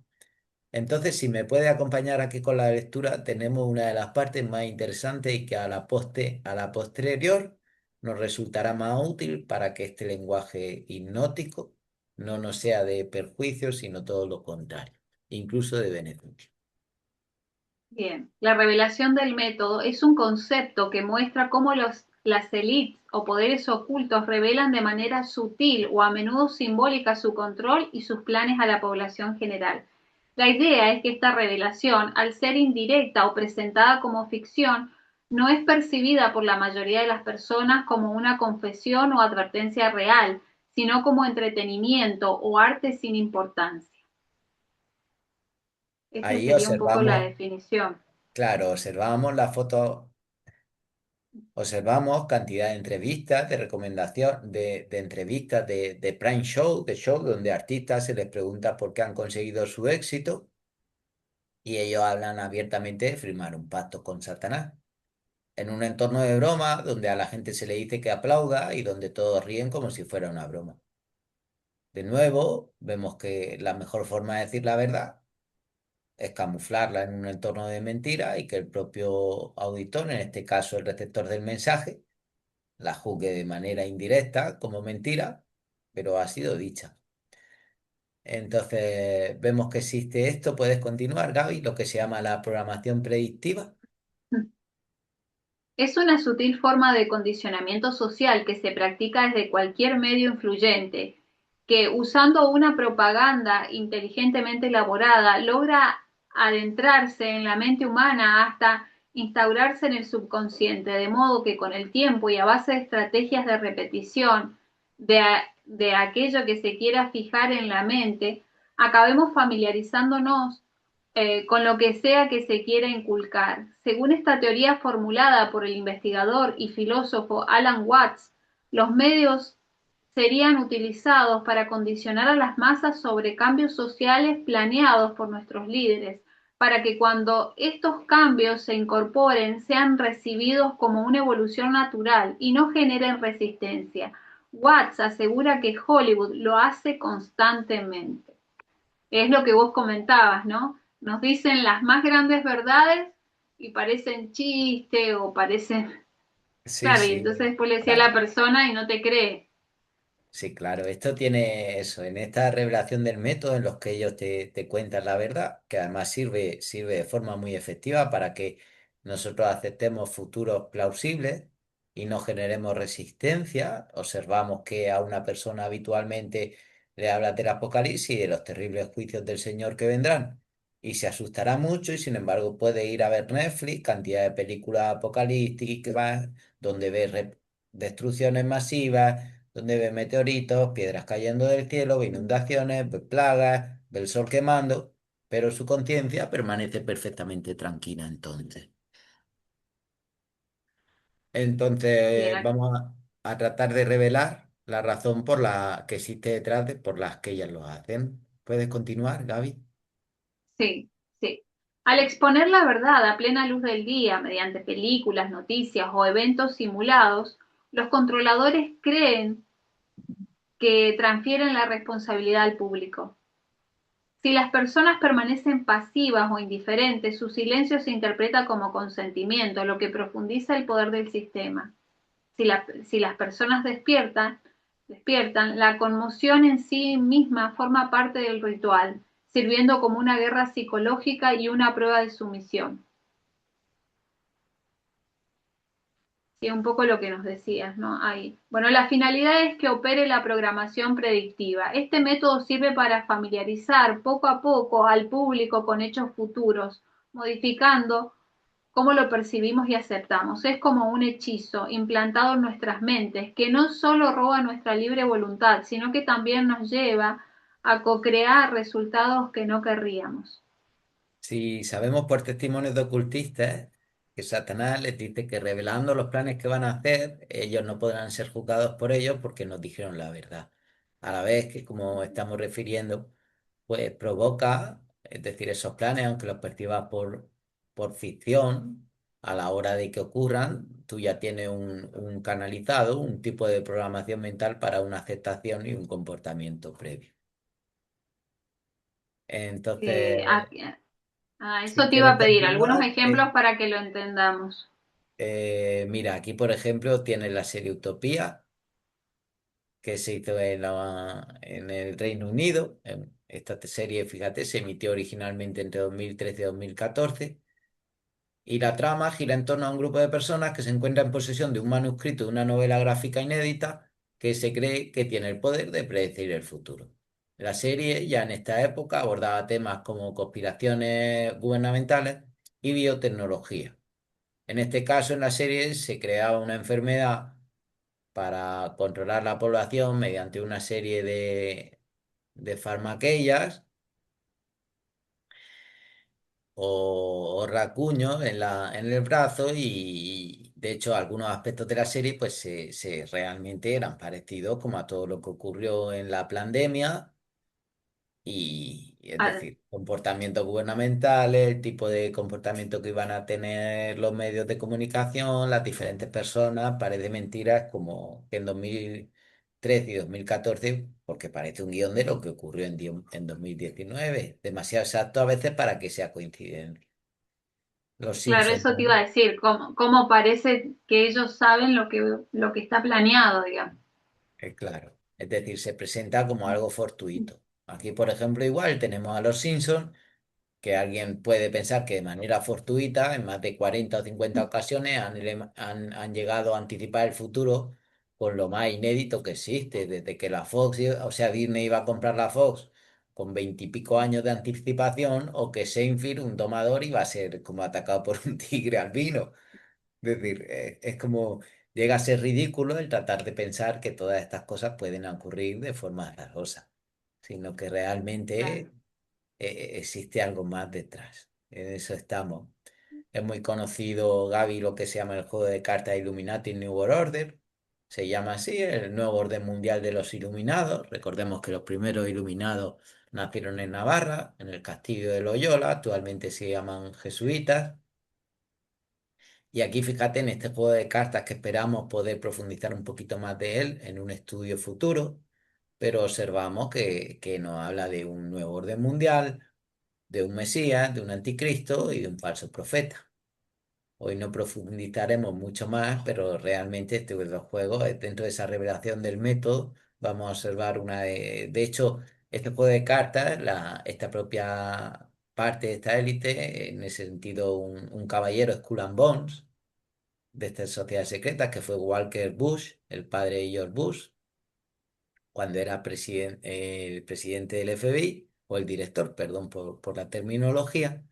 Entonces, si me puede acompañar aquí con la lectura, tenemos una de las partes más interesantes y que a la posterior nos resultará más útil para que este lenguaje hipnótico no nos sea de perjuicio, sino todo lo contrario, incluso de beneficio. Bien, la revelación del método es un concepto que muestra cómo las élites o poderes ocultos revelan de manera sutil o a menudo simbólica su control y sus planes a la población general. La idea es que esta revelación, al ser indirecta o presentada como ficción, no es percibida por la mayoría de las personas como una confesión o advertencia real, sino como entretenimiento o arte sin importancia. Esa Ahí sería un poco la observamos, definición. claro, observamos la foto. Observamos cantidad de entrevistas, de recomendación, de entrevistas de Prime Show, de show donde artistas se les pregunta por qué han conseguido su éxito y ellos hablan abiertamente de firmar un pacto con Satanás. En un entorno de broma donde a la gente se le dice que aplauda y donde todos ríen como si fuera una broma. De nuevo, vemos que la mejor forma de decir la verdad es camuflarla en un entorno de mentira y que el propio auditor, en este caso el receptor del mensaje, la juzgue de manera indirecta como mentira, pero ha sido dicha. Entonces, vemos que existe esto. Puedes continuar, Gaby, lo que se llama la programación predictiva. Es una sutil forma de condicionamiento social que se practica desde cualquier medio influyente, que usando una propaganda inteligentemente elaborada logra adentrarse en la mente humana hasta instaurarse en el subconsciente, de modo que con el tiempo y a base de estrategias de repetición de aquello que se quiera fijar en la mente, acabemos familiarizándonos con lo que sea que se quiera inculcar. Según esta teoría formulada por el investigador y filósofo Alan Watts, los medios serían utilizados para condicionar a las masas sobre cambios sociales planeados por nuestros líderes, para que cuando estos cambios se incorporen sean recibidos como una evolución natural y no generen resistencia. Watts asegura que Hollywood lo hace constantemente. Es lo que vos comentabas, ¿no? Nos dicen las más grandes verdades y parecen chiste o parecen, Sí, claro, y sí, entonces después le decía a la claro. persona y no te cree. Sí, claro, esto tiene eso, en esta revelación del método en los que ellos te cuentan la verdad, que además sirve de forma muy efectiva para que nosotros aceptemos futuros plausibles y no generemos resistencia. Observamos que a una persona habitualmente le habla del Apocalipsis y de los terribles juicios del Señor que vendrán y se asustará mucho y sin embargo puede ir a ver Netflix, cantidad de películas apocalípticas donde ve destrucciones masivas, donde ve meteoritos, piedras cayendo del cielo, ve inundaciones, ve plagas, ve el sol quemando, pero su conciencia permanece perfectamente tranquila entonces. Bien, Entonces vamos a tratar de revelar la razón por la que existe detrás de por las que ellas lo hacen. ¿Puedes continuar, Gaby? sí, sí. Al exponer la verdad a plena luz del día mediante películas, noticias o eventos simulados, los controladores creen que transfieren la responsabilidad al público. Si las personas permanecen pasivas o indiferentes, su silencio se interpreta como consentimiento, lo que profundiza el poder del sistema. Si las personas despiertan, la conmoción en sí misma forma parte del ritual, sirviendo como una guerra psicológica y una prueba de sumisión. Sí, un poco lo que nos decías, ¿no? Ahí. Bueno, la finalidad es que opere la programación predictiva. Este método sirve para familiarizar poco a poco al público con hechos futuros, modificando cómo lo percibimos y aceptamos. Es como un hechizo implantado en nuestras mentes que no solo roba nuestra libre voluntad, sino que también nos lleva a co-crear resultados que no querríamos. Si sabemos por testimonios de ocultistas que Satanás les dice que revelando los planes que van a hacer, ellos no podrán ser juzgados por ellos porque nos dijeron la verdad. A la vez que, como estamos refiriendo, pues provoca, es decir, esos planes, aunque los percibas por ficción, a la hora de que ocurran, tú ya tienes un canalizado, un tipo de programación mental para una aceptación y un comportamiento previo. Eh, Entonces, a, Eso si te iba a quieres pedir, algunos continuar, ejemplos para que lo entendamos. mira, aquí por ejemplo tienes la serie Utopía, que se hizo en el Reino Unido. Esta serie, fíjate, se emitió originalmente entre 2013 y 2014. Y la trama gira en torno a un grupo de personas que se encuentra en posesión de un manuscrito de una novela gráfica inédita que se cree que tiene el poder de predecir el futuro. La serie ya en esta época abordaba temas como conspiraciones gubernamentales y biotecnología. En este caso, en la serie se creaba una enfermedad para controlar la población mediante una serie de farmaquillas o racuños en el brazo y de hecho algunos aspectos de la serie pues realmente eran parecidos como a todo lo que ocurrió en la pandemia y es Ah, decir, comportamientos gubernamentales, el tipo de comportamiento que iban a tener los medios de comunicación, las diferentes personas, parece mentiras como que en 2013 y 2014, porque parece un guión de lo que ocurrió en 2019, demasiado exacto a veces para que sea coincidencia. Los claro, Simpsons, eso te iba a decir, cómo parece que ellos saben lo que está planeado, digamos. claro, es decir, se presenta como algo fortuito. Aquí, por ejemplo, igual tenemos a los Simpsons que alguien puede pensar que de manera fortuita, en más de 40 o 50 ocasiones, han llegado a anticipar el futuro con lo más inédito que existe, desde que la Fox, o sea, Disney iba a comprar la Fox con 20 y pico años de anticipación, o que Seinfeld, un domador, iba a ser como atacado por un tigre albino. Es decir, es como llega a ser ridículo el tratar de pensar que todas estas cosas pueden ocurrir de forma azarosa, sino que Claro. realmente existe algo más detrás. En eso estamos. Es muy conocido, Gaby, lo que se llama el juego de cartas Illuminati New World Order. Se llama así, el nuevo orden mundial de los iluminados. Recordemos que los primeros iluminados nacieron en Navarra, en el castillo de Loyola, actualmente se llaman jesuitas. Y aquí fíjate en este juego de cartas que esperamos poder profundizar un poquito más de él en un estudio futuro. pero observamos que nos habla de un nuevo orden mundial, de un Mesías, de un anticristo y de un falso profeta. Hoy no profundizaremos mucho más, pero realmente este videojuego, dentro de esa revelación del método, vamos a observar de hecho, este juego de cartas, esta propia parte de esta élite, en ese sentido, un caballero, Skull and Bones, de estas sociedades secretas, que fue Walker Bush, el padre de George Bush, cuando era el presidente del FBI, o el director, perdón por la terminología.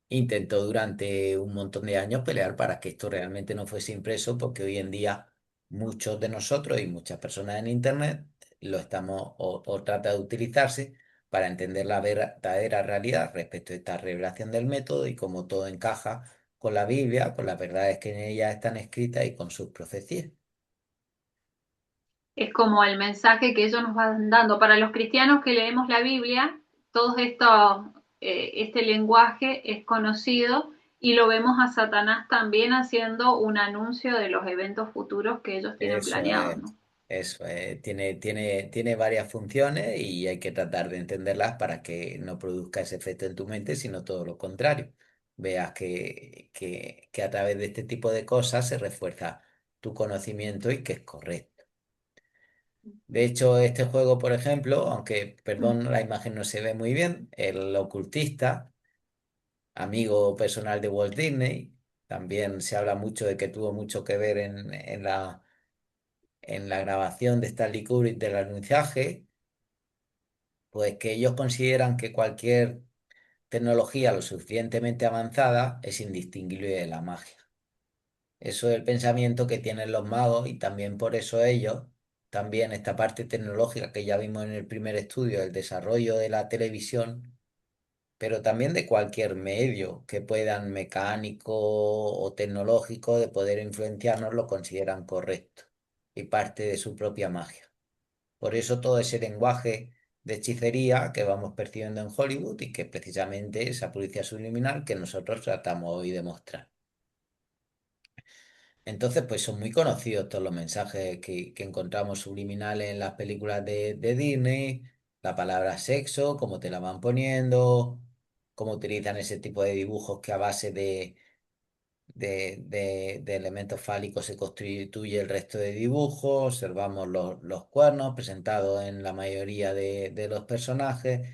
Intentó durante un montón de años pelear para que esto realmente no fuese impreso, porque hoy en día muchos de nosotros y muchas personas en Internet lo estamos o trata de utilizarse para entender la verdadera realidad respecto a esta revelación del método y cómo todo encaja con la Biblia, con las verdades que en ella están escritas y con sus profecías. Es como el mensaje que ellos nos van dando. Para los cristianos que leemos la Biblia, todo esto, este lenguaje es conocido y lo vemos a Satanás también haciendo un anuncio de los eventos futuros que ellos tienen Eso planeados, es, ¿no? eso es. Tiene varias funciones y hay que tratar de entenderlas para que no produzca ese efecto en tu mente, sino todo lo contrario. Veas que a través de este tipo de cosas se refuerza tu conocimiento y que es correcto. De hecho, este juego, por ejemplo, aunque, perdón, la imagen no se ve muy bien, el ocultista, amigo personal de Walt Disney, también se habla mucho de que tuvo mucho que ver en la grabación de Stanley Kubrick del alunizaje, pues que ellos consideran que cualquier tecnología lo suficientemente avanzada es indistinguible de la magia. Eso es el pensamiento que tienen los magos y también por eso ellos, también esta parte tecnológica que ya vimos en el primer estudio, el desarrollo de la televisión, pero también de cualquier medio que puedan mecánico o tecnológico de poder influenciarnos, lo consideran correcto y parte de su propia magia. Por eso todo ese lenguaje de hechicería que vamos percibiendo en Hollywood y que precisamente esa publicidad subliminal que nosotros tratamos hoy de mostrar. Entonces, pues son muy conocidos todos los mensajes que encontramos subliminales en las películas de Disney, la palabra sexo, cómo te la van poniendo, cómo utilizan ese tipo de dibujos que a base de elementos fálicos se constituye el resto de dibujos, observamos los cuernos presentados en la mayoría de los personajes,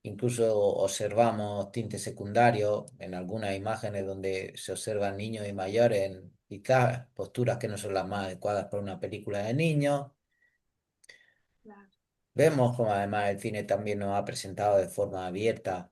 incluso observamos tintes secundarios en algunas imágenes donde se observan niños y mayores en quizás posturas que no son las más adecuadas para una película de niños. Claro. Vemos como además el cine también nos ha presentado de forma abierta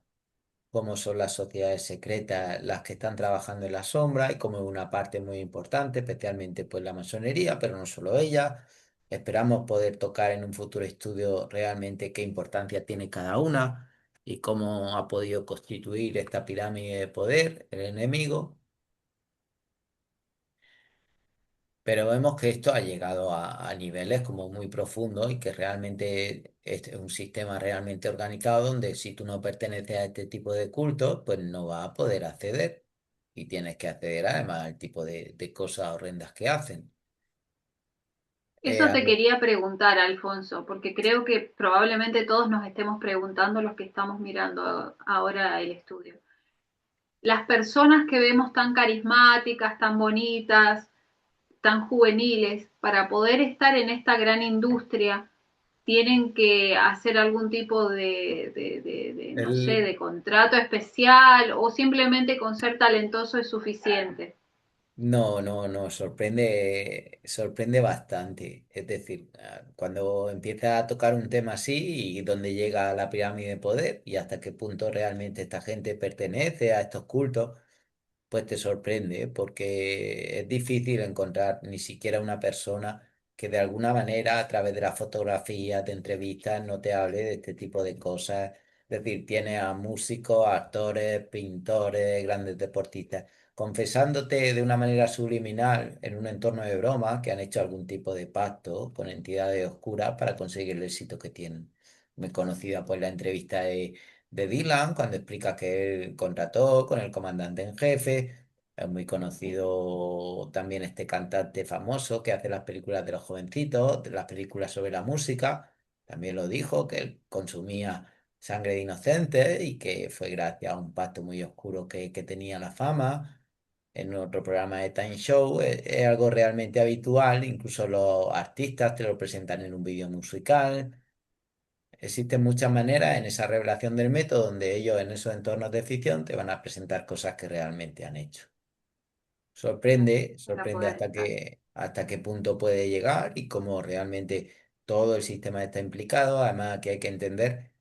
cómo son las sociedades secretas las que están trabajando en la sombra y cómo es una parte muy importante, especialmente pues la masonería, pero no solo ella. Esperamos poder tocar en un futuro estudio realmente qué importancia tiene cada una y cómo ha podido constituir esta pirámide de poder el enemigo. Pero vemos que esto ha llegado a niveles como muy profundos y que realmente este es un sistema realmente organizado donde si tú no perteneces a este tipo de cultos, pues no vas a poder acceder. Y tienes que acceder además al tipo de cosas horrendas que hacen. Eso A te ver, quería preguntar, Alfonso, porque creo que probablemente todos nos estemos preguntando los que estamos mirando ahora el estudio. Las personas que vemos tan carismáticas, tan bonitas, tan juveniles, para poder estar en esta gran industria, tienen que hacer algún tipo no sé, el, de contrato especial o simplemente con ser talentoso es suficiente. No, no, no, sorprende bastante. Es decir, cuando empieza a tocar un tema así y dónde llega la pirámide de poder y hasta qué punto realmente esta gente pertenece a estos cultos, pues te sorprende, ¿eh? Porque es difícil encontrar ni siquiera una persona que de alguna manera a través de las fotografías, de entrevistas, no te hable de este tipo de cosas. Es decir, tiene a músicos, actores, pintores, grandes deportistas, confesándote de una manera subliminal en un entorno de broma que han hecho algún tipo de pacto con entidades oscuras para conseguir el éxito que tienen. Muy conocida pues la entrevista de Dylan cuando explica que él contrató con el comandante en jefe. Es muy conocido también este cantante famoso que hace las películas de los jovencitos, de las películas sobre la música. También lo dijo, que él consumía sangre de inocentes y que fue gracias a un pacto muy oscuro que tenía la fama. En otro programa de Time Show es algo realmente habitual, incluso los artistas te lo presentan en un vídeo musical. Existen muchas maneras en esa revelación del método donde ellos en esos entornos de ficción te van a presentar cosas que realmente han hecho. claro, Sorprende, para sorprende poder estar. hasta qué punto puede llegar y cómo realmente todo el sistema está implicado. Además, que hay que entender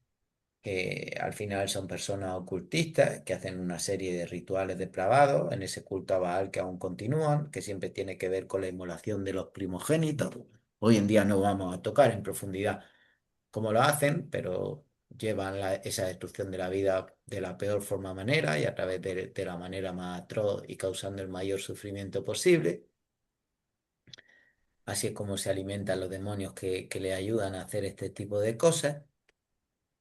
que al final son personas ocultistas que hacen una serie de rituales depravados en ese culto a Baal que aún continúan, que siempre tiene que ver con la inmolación de los primogénitos. Hoy en día no vamos a tocar en profundidad cómo lo hacen, pero llevan esa destrucción de la vida de la peor forma manera y a través de la manera más atroz y causando el mayor sufrimiento posible. Así es como se alimentan los demonios que le ayudan a hacer este tipo de cosas.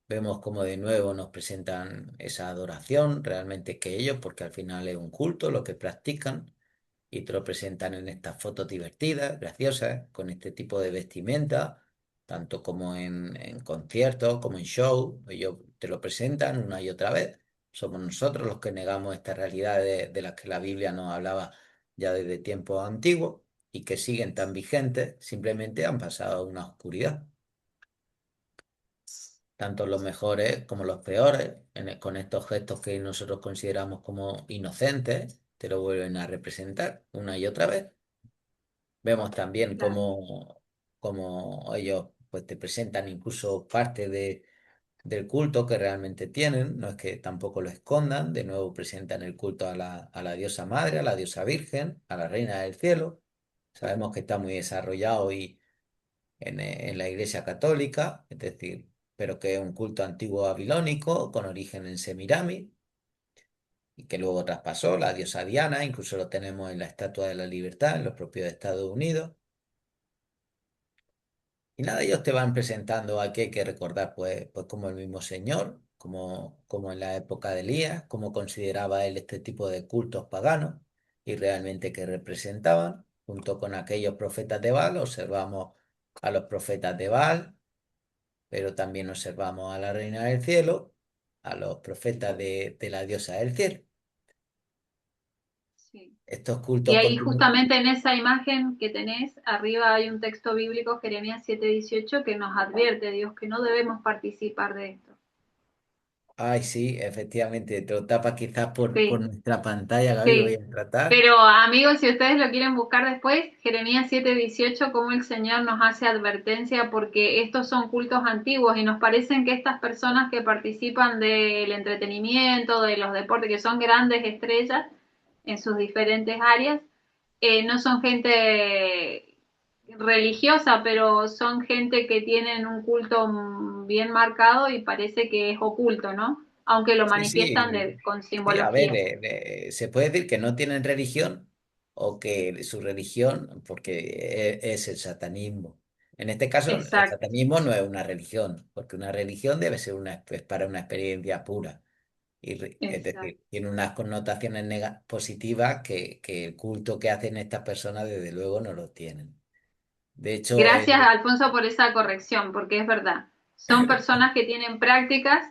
Vemos como de nuevo nos presentan esa adoración realmente que ellos, porque al final es un culto lo que practican y te lo presentan en estas fotos divertidas, graciosas, con este tipo de vestimenta, tanto como en conciertos, como en show. Ellos te lo presentan una y otra vez. Somos nosotros los que negamos esta realidad de las que la Biblia nos hablaba ya desde tiempos antiguos y que siguen tan vigentes, simplemente han pasado a una oscuridad. Tanto los mejores como los peores, con estos gestos que nosotros consideramos como inocentes, te lo vuelven a representar una y otra vez. Vemos también Claro, cómo ellos pues, te presentan incluso parte del culto que realmente tienen, no es que tampoco lo escondan, de nuevo presentan el culto a la diosa madre, a la diosa virgen, a la reina del cielo. Sabemos que está muy desarrollado y en la Iglesia Católica, es decir, pero que es un culto antiguo babilónico con origen en Semiramis y que luego traspasó la diosa Diana, incluso lo tenemos en la Estatua de la Libertad en los propios Estados Unidos. Y nada, ellos te van presentando aquí, hay que recordar, pues como el mismo Señor, como en la época de Elías, cómo consideraba él este tipo de cultos paganos y realmente que representaban, junto con aquellos profetas de Baal, observamos a los profetas de Baal, pero también observamos a la reina del cielo, a los profetas de la diosa del cielo. sí. Estos Y cultos ahí continúan. justamente en esa imagen que tenés, arriba hay un texto bíblico, Jeremías 7:18, que nos advierte, Dios, que no debemos participar de esto. Ay, sí, efectivamente, te lo tapa quizás por Sí, nuestra pantalla, Gaby, lo voy sí. a tratar. Pero amigos, si ustedes lo quieren buscar después, Jeremías 7:18, cómo el Señor nos hace advertencia porque estos son cultos antiguos y nos parecen que estas personas que participan del entretenimiento, de los deportes, que son grandes estrellas en sus diferentes áreas, no son gente religiosa, pero son gente que tienen un culto bien marcado y parece que es oculto, ¿no? Aunque lo Sí, manifiestan sí, con sí, a ver, simbología. se puede decir que no tienen religión o que su religión, porque es el satanismo. En este caso, el Exacto. satanismo no es una religión, porque una religión debe ser es para una experiencia pura. Es Exacto. decir, tiene unas connotaciones positivas que el culto que hacen estas personas, desde luego, no lo tienen. De hecho, Gracias, Alfonso, por esa corrección, porque es verdad. Son personas que tienen prácticas,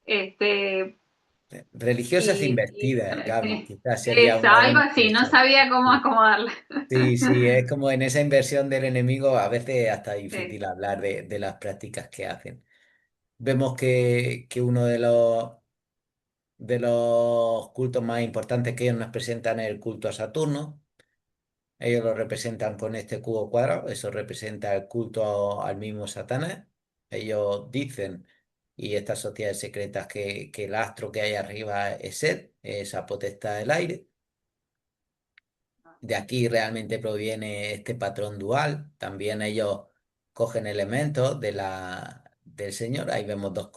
este, religiosas investidas, Gaby, quizás sería es una algo buena así, no expresión. sabía cómo Sí. acomodarla. Sí, sí, es como en esa inversión del enemigo, a veces hasta Sí, difícil hablar de las prácticas que hacen. Vemos que uno de los cultos más importantes que ellos nos presentan es el culto a Saturno. Ellos lo representan con este cubo cuadrado, eso representa el culto al mismo Satanás. Ellos dicen, y estas sociedades secretas, que el astro que hay arriba es él, esa potestad del aire. De aquí realmente proviene este patrón dual. También ellos cogen elementos del Señor. Ahí vemos dos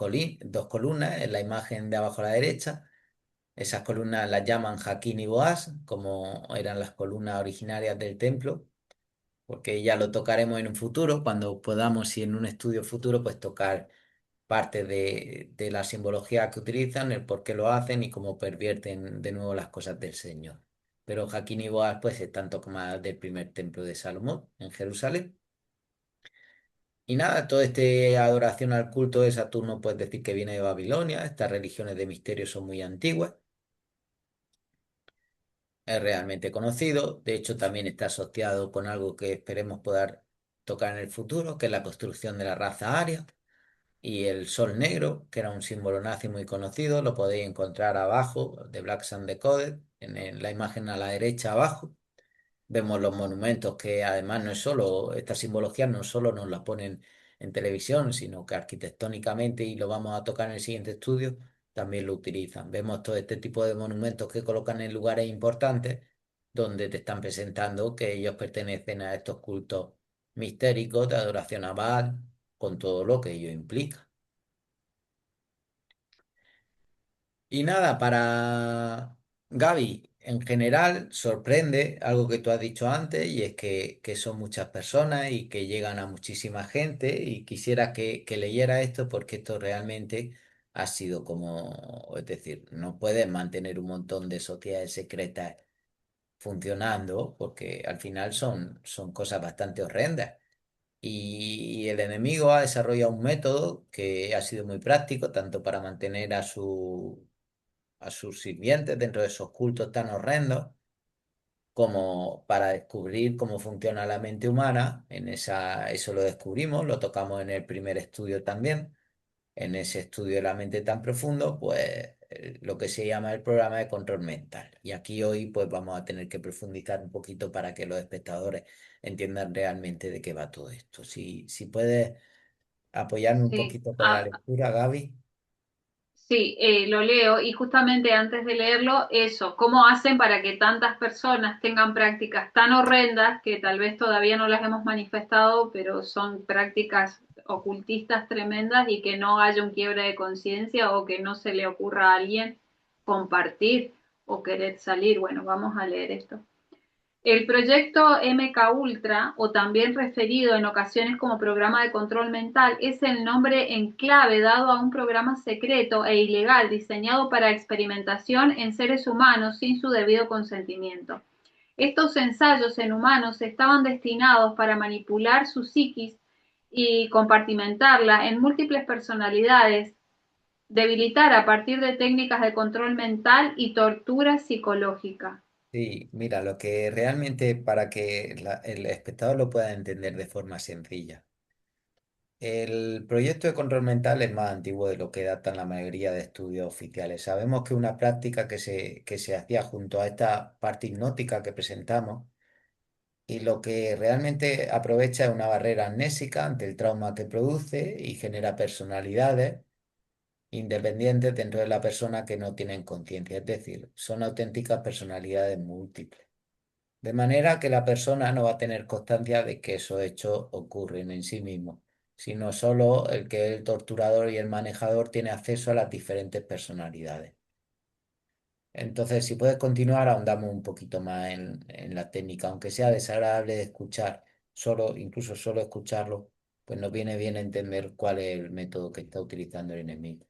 columnas en la imagen de abajo a la derecha. Esas columnas las llaman Jaquín y Boaz, como eran las columnas originarias del templo, porque ya lo tocaremos en un futuro, cuando podamos, y en un estudio futuro, pues tocar parte de la simbología que utilizan, el por qué lo hacen y cómo pervierten de nuevo las cosas del Señor. Pero Jaquín y Boaz pues están tomadas del primer templo de Salomón en Jerusalén. Y nada, toda esta adoración al culto de Saturno, puedes decir que viene de Babilonia. Estas religiones de misterio son muy antiguas. Es realmente conocido. De hecho, también está asociado con algo que esperemos poder tocar en el futuro, que es la construcción de la raza aria. Y el sol negro, que era un símbolo nazi muy conocido, lo podéis encontrar abajo de Black Sun Decoded, en la imagen a la derecha abajo. Vemos los monumentos que además no es solo, esta simbología no solo nos la ponen en televisión, sino que arquitectónicamente, y lo vamos a tocar en el siguiente estudio, también lo utilizan. Vemos todo este tipo de monumentos que colocan en lugares importantes donde te están presentando que ellos pertenecen a estos cultos mistéricos de adoración a Baal, con todo lo que ello implica. Y nada, para Gaby, en general sorprende algo que tú has dicho antes y es que son muchas personas y que llegan a muchísima gente y quisiera que leyera esto porque esto realmente ha sido como, es decir, no puedes mantener un montón de sociedades secretas funcionando porque al final son cosas bastante horrendas. Y el enemigo ha desarrollado un método que ha sido muy práctico tanto para mantener a sus sirvientes dentro de esos cultos tan horrendos, como para descubrir cómo funciona la mente humana. Eso lo descubrimos, lo tocamos en el primer estudio también. En ese estudio de la mente tan profundo, pues lo que se llama el programa de control mental. Y aquí hoy pues vamos a tener que profundizar un poquito para que los espectadores entiendan realmente de qué va todo esto. Si puedes apoyarme un Sí. poquito con la lectura, Gaby. Sí, lo leo y justamente antes de leerlo, eso, ¿cómo hacen para que tantas personas tengan prácticas tan horrendas que tal vez todavía no las hemos manifestado, pero son prácticas ocultistas tremendas y que no haya un quiebre de conciencia o que no se le ocurra a alguien compartir o querer salir? Bueno, vamos a leer esto. El proyecto MK Ultra, o también referido en ocasiones como programa de control mental, es el nombre en clave dado a un programa secreto e ilegal diseñado para experimentación en seres humanos sin su debido consentimiento. Estos ensayos en humanos estaban destinados para manipular su psiquis y compartimentarla en múltiples personalidades, debilitar a partir de técnicas de control mental y tortura psicológica. Sí, mira, lo que realmente para que el espectador lo pueda entender de forma sencilla. El proyecto de control mental es más antiguo de lo que datan la mayoría de estudios oficiales. Sabemos que una práctica que se hacía junto a esta parte hipnótica que presentamos y lo que realmente aprovecha es una barrera amnésica ante el trauma que produce y genera personalidades independientes dentro de la persona que no tienen conciencia, es decir, son auténticas personalidades múltiples. De manera que la persona no va a tener constancia de que esos hechos ocurren en sí mismos, sino solo el que el torturador y el manejador tiene acceso a las diferentes personalidades. Entonces, si puedes continuar, ahondamos un poquito más en la técnica, aunque sea desagradable de escuchar, incluso solo escucharlo, pues nos viene bien entender cuál es el método que está utilizando el enemigo.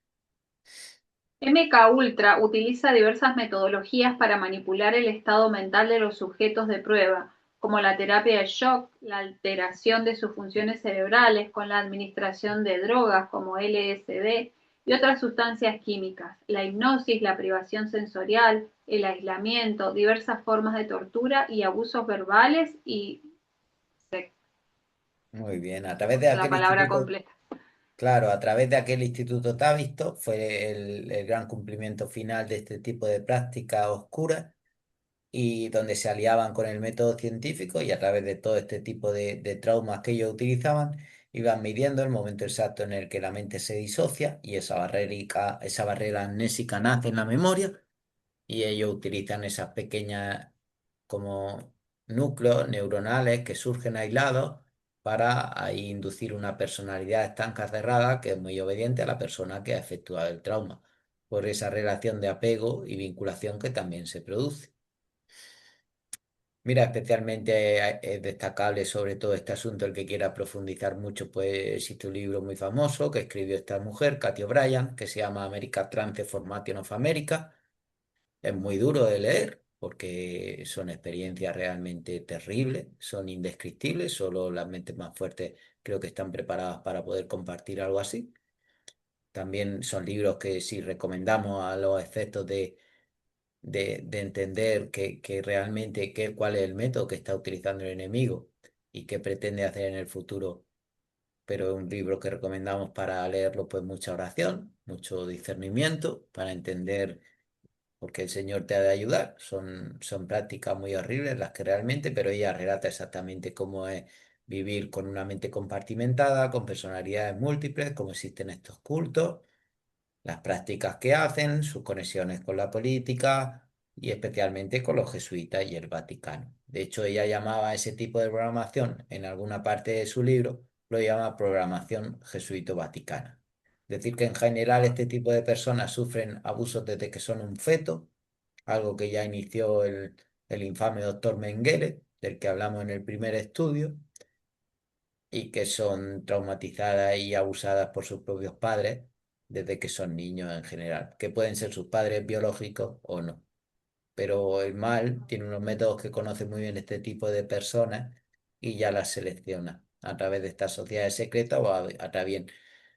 MK Ultra utiliza diversas metodologías para manipular el estado mental de los sujetos de prueba, como la terapia de shock, la alteración de sus funciones cerebrales con la administración de drogas como LSD y otras sustancias químicas, la hipnosis, la privación sensorial, el aislamiento, diversas formas de tortura y abusos verbales y Muy bien, a través de la aquel palabra instituto. completa. Claro, a través de aquel Instituto Tavistock fue el gran cumplimiento final de este tipo de prácticas oscuras y donde se aliaban con el método científico y a través de todo este tipo de traumas que ellos utilizaban, iban midiendo el momento exacto en el que la mente se disocia y esa barrera amnésica nace en la memoria y ellos utilizan esas pequeñas como núcleos neuronales que surgen aislados para ahí inducir una personalidad estanca cerrada que es muy obediente a la persona que ha efectuado el trauma, por esa relación de apego y vinculación que también se produce. Mira, especialmente es destacable sobre todo este asunto, el que quiera profundizar mucho, pues existe un libro muy famoso que escribió esta mujer, Katy O'Brien, que se llama American Transformation of America. Es muy duro de leer porque son experiencias realmente terribles, son indescriptibles, solo las mentes más fuertes creo que están preparadas para poder compartir algo así. También son libros que sí recomendamos a los efectos de entender que realmente cuál es el método que está utilizando el enemigo y qué pretende hacer en el futuro. Pero es un libro que recomendamos para leerlo, pues mucha oración, mucho discernimiento, para entender porque el Señor te ha de ayudar. Son prácticas muy horribles las que realmente, pero ella relata exactamente cómo es vivir con una mente compartimentada, con personalidades múltiples, cómo existen estos cultos, las prácticas que hacen, sus conexiones con la política y especialmente con los jesuitas y el Vaticano. De hecho, ella llamaba a ese tipo de programación en alguna parte de su libro, lo llama programación jesuito-vaticana. Es decir, que en general este tipo de personas sufren abusos desde que son un feto, algo que ya inició el infame doctor Mengele, del que hablamos en el primer estudio, y que son traumatizadas y abusadas por sus propios padres desde que son niños en general, que pueden ser sus padres biológicos o no. Pero el mal tiene unos métodos que conoce muy bien este tipo de personas y ya las selecciona a través de estas sociedades secretas o a través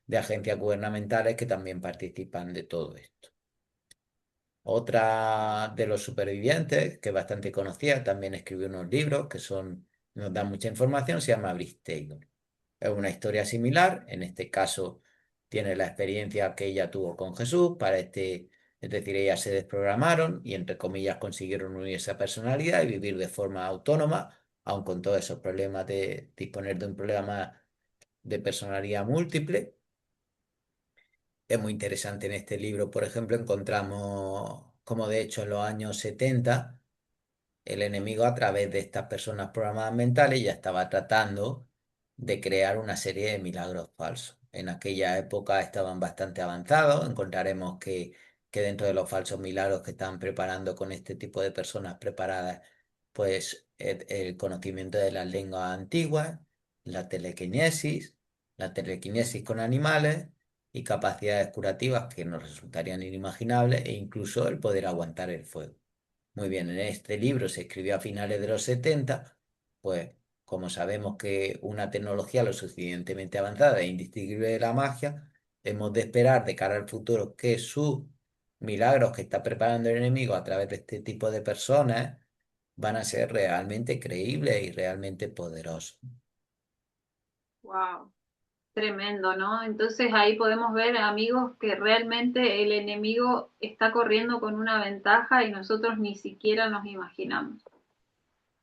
de agencias gubernamentales que también participan de todo esto. Otra de los supervivientes, que es bastante conocida, también escribió unos libros que nos dan mucha información, se llama Brice Taylor. Es una historia similar, en este caso tiene la experiencia que ella tuvo con Jesús, es decir, ellas se desprogramaron y entre comillas consiguieron unir esa personalidad y vivir de forma autónoma, aun con todos esos problemas de disponer de un problema de personalidad múltiple. Es muy interesante en este libro, por ejemplo, encontramos como de hecho en los años 70 el enemigo a través de estas personas programadas mentales ya estaba tratando de crear una serie de milagros falsos. En aquella época estaban bastante avanzados, encontraremos que dentro de los falsos milagros que estaban preparando con este tipo de personas preparadas, pues el conocimiento de las lenguas antiguas, la telequinesis con animales y capacidades curativas que nos resultarían inimaginables e incluso el poder aguantar el fuego. Muy bien, en este libro se escribió a finales de los 70, pues como sabemos que una tecnología lo suficientemente avanzada e indistinguible de la magia, hemos de esperar de cara al futuro que sus milagros que está preparando el enemigo a través de este tipo de personas van a ser realmente creíbles y realmente poderosos. Wow, tremendo, ¿no? Entonces ahí podemos ver, amigos, que realmente el enemigo está corriendo con una ventaja y nosotros ni siquiera nos imaginamos.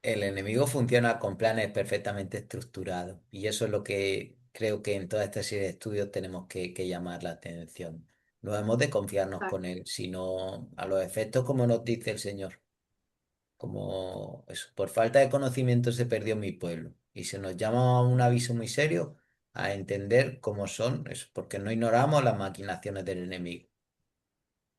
El enemigo funciona con planes perfectamente estructurados y eso es lo que creo que en toda esta serie de estudios tenemos que llamar la atención. No hemos de confiarnos con Exacto. él, sino a los efectos como nos dice el Señor. Como eso, por falta de conocimiento se perdió mi pueblo y se nos llama a un aviso muy serio a entender cómo son, eso, porque no ignoramos las maquinaciones del enemigo.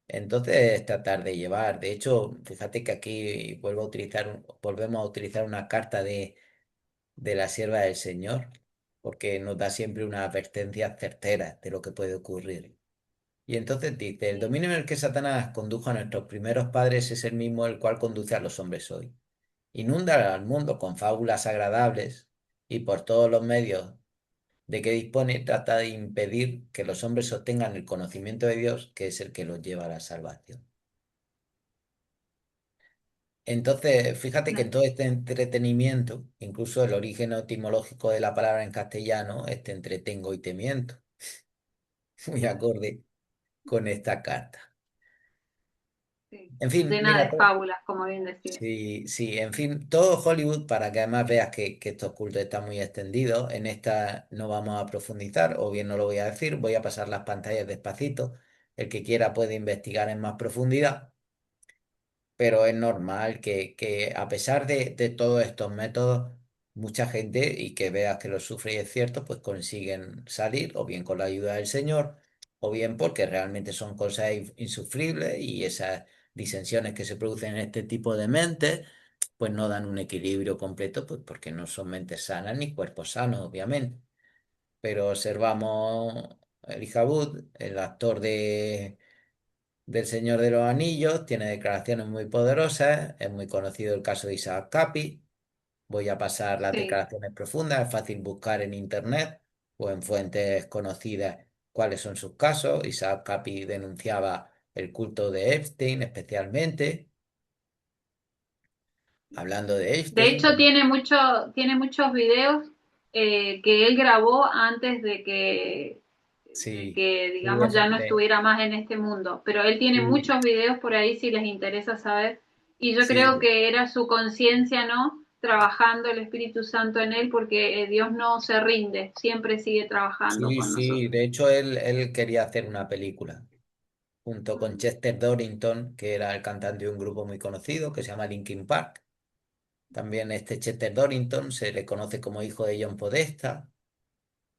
Entonces, tratar de llevar. De hecho, fíjate que aquí volvemos a utilizar una carta de la sierva del Señor, porque nos da siempre una advertencia certera de lo que puede ocurrir. Y entonces dice, el Sí. dominio en el que Satanás condujo a nuestros primeros padres es el mismo el cual conduce a los hombres hoy. Inunda al mundo con fábulas agradables y por todos los medios de que dispone trata de impedir que los hombres obtengan el conocimiento de Dios, que es el que los lleva a la salvación. Entonces, fíjate que en todo este entretenimiento, incluso el origen etimológico de la palabra en castellano, este entretengo y te miento, muy acorde con esta carta. Sí, En fin, llena mira, de fábulas, como bien decía. sí, sí, en fin, todo Hollywood, para que además veas que estos cultos están muy extendidos, en esta no vamos a profundizar, o bien no lo voy a decir, voy a pasar las pantallas despacito, el que quiera puede investigar en más profundidad. Pero es normal que a pesar de todos estos métodos, mucha gente, y que veas que lo sufre y es cierto, pues consiguen salir, o bien con la ayuda del Señor, o bien porque realmente son cosas insufribles y esas disensiones que se producen en este tipo de mentes, pues no dan un equilibrio completo, pues porque no son mentes sanas ni cuerpos sanos, obviamente. Pero observamos Elijah Wood, el actor del Señor de los Anillos, tiene declaraciones muy poderosas, es muy conocido el caso de Isaac Capi, voy a pasar las sí. declaraciones profundas, es fácil buscar en internet o en fuentes conocidas cuáles son sus casos. Isaac Capi denunciaba el culto de Epstein especialmente, hablando de De hecho, Epstein. tiene muchos videos que él grabó antes de Sí, que, sí, digamos, ya no estuviera más en este mundo. Pero él tiene sí, muchos videos por ahí si les interesa saber. Y yo creo sí, que era su conciencia, ¿no? Trabajando el Espíritu Santo en él, porque Dios no se rinde, siempre sigue trabajando sí, con sí. nosotros. De hecho, él quería hacer una película junto con Mm, Chester Dorrington, que era el cantante de un grupo muy conocido que se llama Linkin Park. También este Chester Dorrington se le conoce como hijo de John Podesta,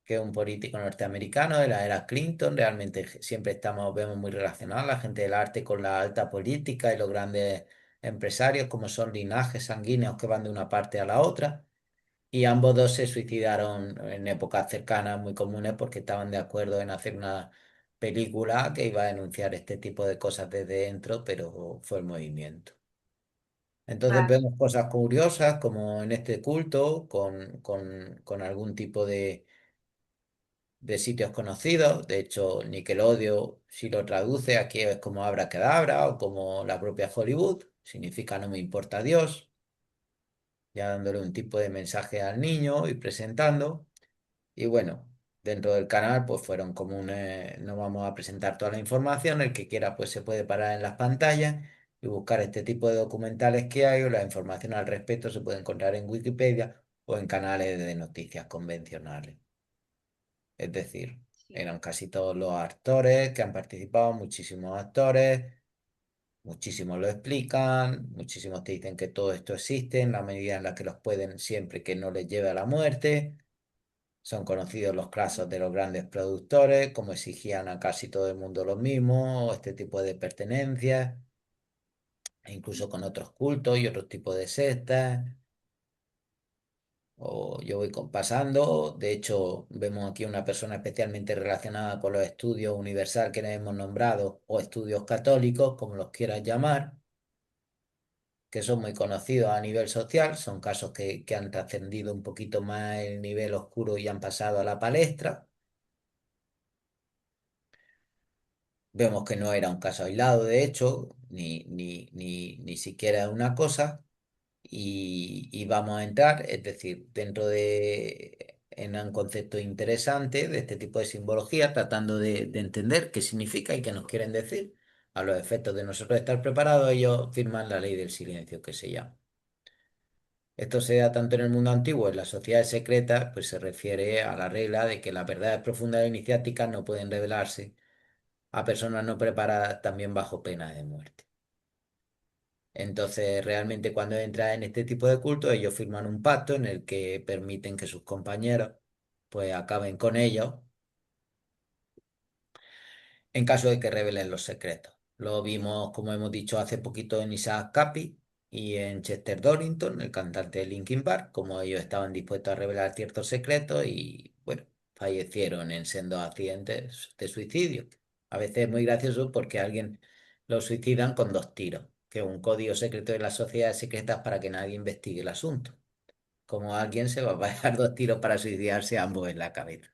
que es un político norteamericano de la era Clinton. Realmente siempre vemos muy relacionados la gente del arte con la alta política y los grandes empresarios, como son linajes sanguíneos que van de una parte a la otra. Y ambos dos se suicidaron en épocas cercanas muy comunes porque estaban de acuerdo en hacer una película que iba a denunciar este tipo de cosas desde dentro, pero fue el movimiento. Entonces claro. vemos cosas curiosas como en este culto, con algún tipo de sitios conocidos. De hecho, Nickelodeon, si lo traduce, aquí es como Abracadabra o como la propia Hollywood, significa no me importa Dios, ya dándole un tipo de mensaje al niño y presentando. Y bueno, dentro del canal pues fueron comunes, no vamos a presentar toda la información, el que quiera pues se puede parar en las pantallas y buscar este tipo de documentales que hay o la información al respecto se puede encontrar en Wikipedia o en canales de noticias convencionales. Es decir, Sí. eran casi todos los actores que han participado, muchísimos actores, muchísimos lo explican, muchísimos te dicen que todo esto existe en la medida en la que los pueden siempre que no les lleve a la muerte. Son conocidos los casos de los grandes productores, como exigían a casi todo el mundo lo mismo, o este tipo de pertenencias, e incluso con otros cultos y otros tipos de sectas. O yo voy pasando, de hecho, vemos aquí una persona especialmente relacionada con los estudios universal que les hemos nombrado, o estudios católicos, como los quieras llamar, que son muy conocidos a nivel social, son casos que han trascendido un poquito más el nivel oscuro y han pasado a la palestra. Vemos que no era un caso aislado, de hecho, ni siquiera una cosa, y vamos a entrar, es decir, en un concepto interesante de este tipo de simbología, tratando de entender qué significa y qué nos quieren decir. A los efectos de nosotros estar preparados, ellos firman la ley del silencio, que se llama. Esto se da tanto en el mundo antiguo, en las sociedades secretas, pues se refiere a la regla de que las verdades profundas e iniciáticas no pueden revelarse a personas no preparadas también bajo pena de muerte. Entonces, realmente cuando entra en este tipo de culto, ellos firman un pacto en el que permiten que sus compañeros pues acaben con ellos en caso de que revelen los secretos. Lo vimos, como hemos dicho hace poquito, en Isaac Capi y en Chester Dorrington, el cantante de Linkin Park, como ellos estaban dispuestos a revelar ciertos secretos y, bueno, fallecieron en sendos accidentes de suicidio. A veces es muy gracioso porque a alguien lo suicidan con 2 tiros, que es un código secreto de las sociedades secretas para que nadie investigue el asunto. Como alguien se va a pegar 2 tiros para suicidarse ambos en la cabeza.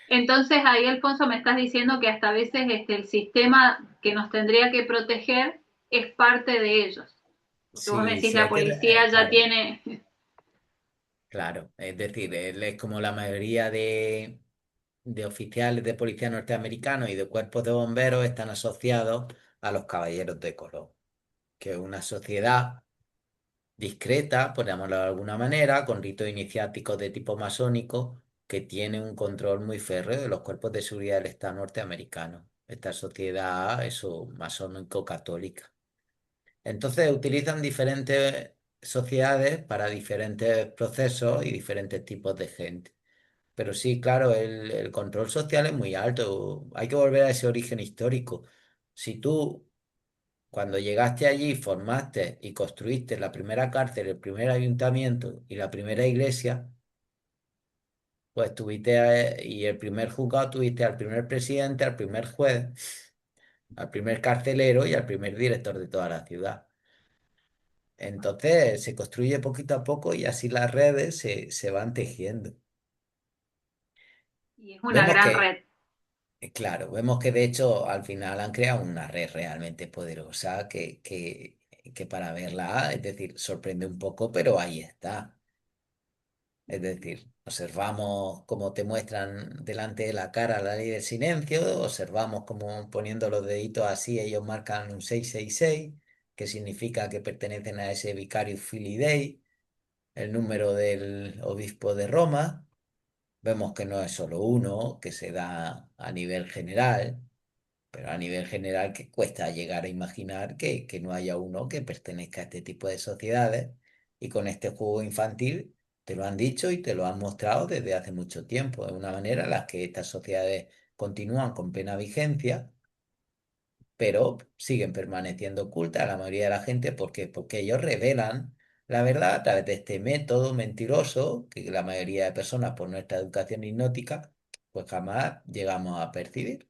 Entonces ahí, Alfonso, me estás diciendo que hasta a veces el sistema que nos tendría que proteger es parte de ellos. Porque vos me Sí, decís, sí, la policía ya claro. tiene... Claro, es decir, él es como la mayoría de oficiales de policía norteamericanos y de cuerpos de bomberos están asociados a los caballeros de color, que es una sociedad discreta, por llamarlo de alguna manera, con ritos iniciáticos de tipo masónico, que tiene un control muy férreo de los cuerpos de seguridad del Estado norteamericano. Esta sociedad es masónico-católica. Entonces utilizan diferentes sociedades para diferentes procesos y diferentes tipos de gente. Pero sí, claro, el control social es muy alto. Hay que volver a ese origen histórico. Si tú, cuando llegaste allí, formaste y construiste la primera cárcel, el primer ayuntamiento y la primera iglesia, pues tuviste, y el primer juzgado, tuviste al primer presidente, al primer juez, al primer carcelero y al primer director de toda la ciudad. Entonces se construye poquito a poco y así las redes se van tejiendo. Y es una Vemos gran que, red. claro, vemos que de hecho al final han creado una red realmente poderosa que para verla, es decir, sorprende un poco, pero ahí está. Es decir, observamos cómo te muestran delante de la cara la ley del silencio, observamos cómo poniendo los deditos así ellos marcan un 666, que significa que pertenecen a ese Vicarius Filii Dei, el número del obispo de Roma. Vemos que no es solo uno, que se da a nivel general, pero a nivel general que cuesta llegar a imaginar que no haya uno que pertenezca a este tipo de sociedades. Y con este juego infantil te lo han dicho y te lo han mostrado desde hace mucho tiempo. De una manera en la que estas sociedades continúan con plena vigencia, pero siguen permaneciendo ocultas a la mayoría de la gente. ¿Por qué? Porque ellos revelan la verdad a través de este método mentiroso que la mayoría de personas, por nuestra educación hipnótica, pues jamás llegamos a percibir.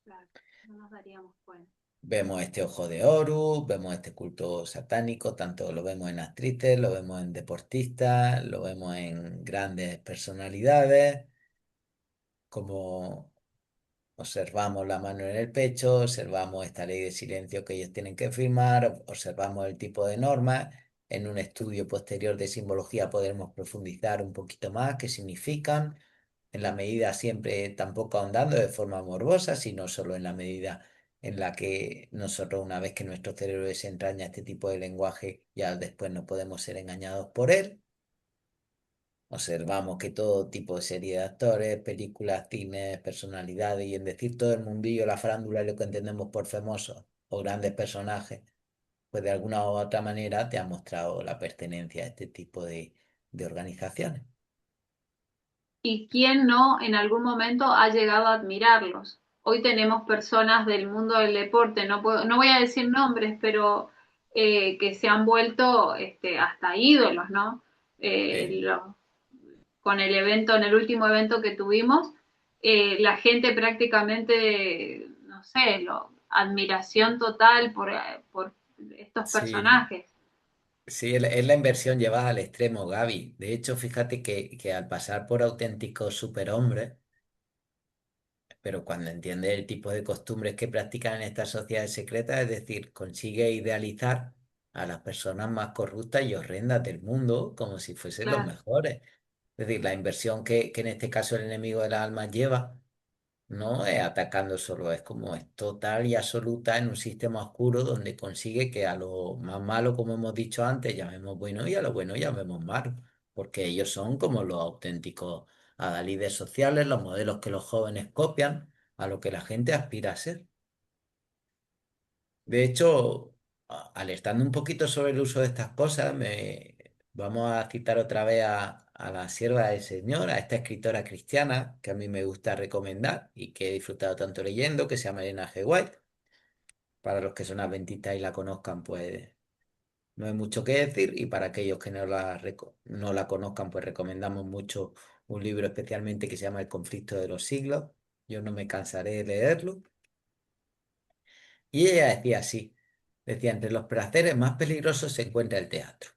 Claro, no nos daríamos cuenta. Vemos este ojo de Horus, vemos este culto satánico, tanto lo vemos en actrices, lo vemos en deportistas, lo vemos en grandes personalidades, como observamos la mano en el pecho, observamos esta ley de silencio que ellos tienen que firmar, observamos el tipo de normas. En un estudio posterior de simbología podremos profundizar un poquito más qué significan, en la medida siempre tampoco ahondando de forma morbosa, sino solo en la medida en la que nosotros, una vez que nuestro cerebro desentraña este tipo de lenguaje, ya después no podemos ser engañados por él. Observamos que todo tipo de serie de actores, películas, cines, personalidades y en decir todo el mundillo, la farándula y lo que entendemos por famosos o grandes personajes, pues de alguna u otra manera te ha mostrado la pertenencia a este tipo de organizaciones. ¿Y quién no en algún momento ha llegado a admirarlos? Hoy tenemos personas del mundo del deporte, no voy a decir nombres, pero que se han vuelto hasta ídolos, ¿no? Sí. Con el evento, en el último evento que tuvimos, la gente prácticamente, no sé, admiración total por estos Sí, personajes. sí, es la inversión llevada al extremo, Gaby. De hecho, fíjate que al pasar por auténticos superhombres, pero cuando entiende el tipo de costumbres que practican en estas sociedades secretas, es decir, consigue idealizar a las personas más corruptas y horrendas del mundo como si fuesen los Claro. mejores. Es decir, la inversión que en este caso el enemigo de las almas lleva no es atacando solo, es como es total y absoluta en un sistema oscuro donde consigue que a lo más malo, como hemos dicho antes, llamemos bueno y a lo bueno llamemos malo, porque ellos son como los auténticos adalides sociales, los modelos que los jóvenes copian, a lo que la gente aspira a ser. De hecho, alertando un poquito sobre el uso de estas cosas, vamos a citar otra vez a la sierva del Señor, a esta escritora cristiana que a mí me gusta recomendar y que he disfrutado tanto leyendo, que se llama Elena G. White. Para los que son adventistas y la conozcan, pues no hay mucho que decir. Y para aquellos que no la conozcan, pues recomendamos mucho un libro especialmente que se llama El conflicto de los siglos. Yo no me cansaré de leerlo. Y ella decía así, decía, entre los placeres más peligrosos se encuentra el teatro.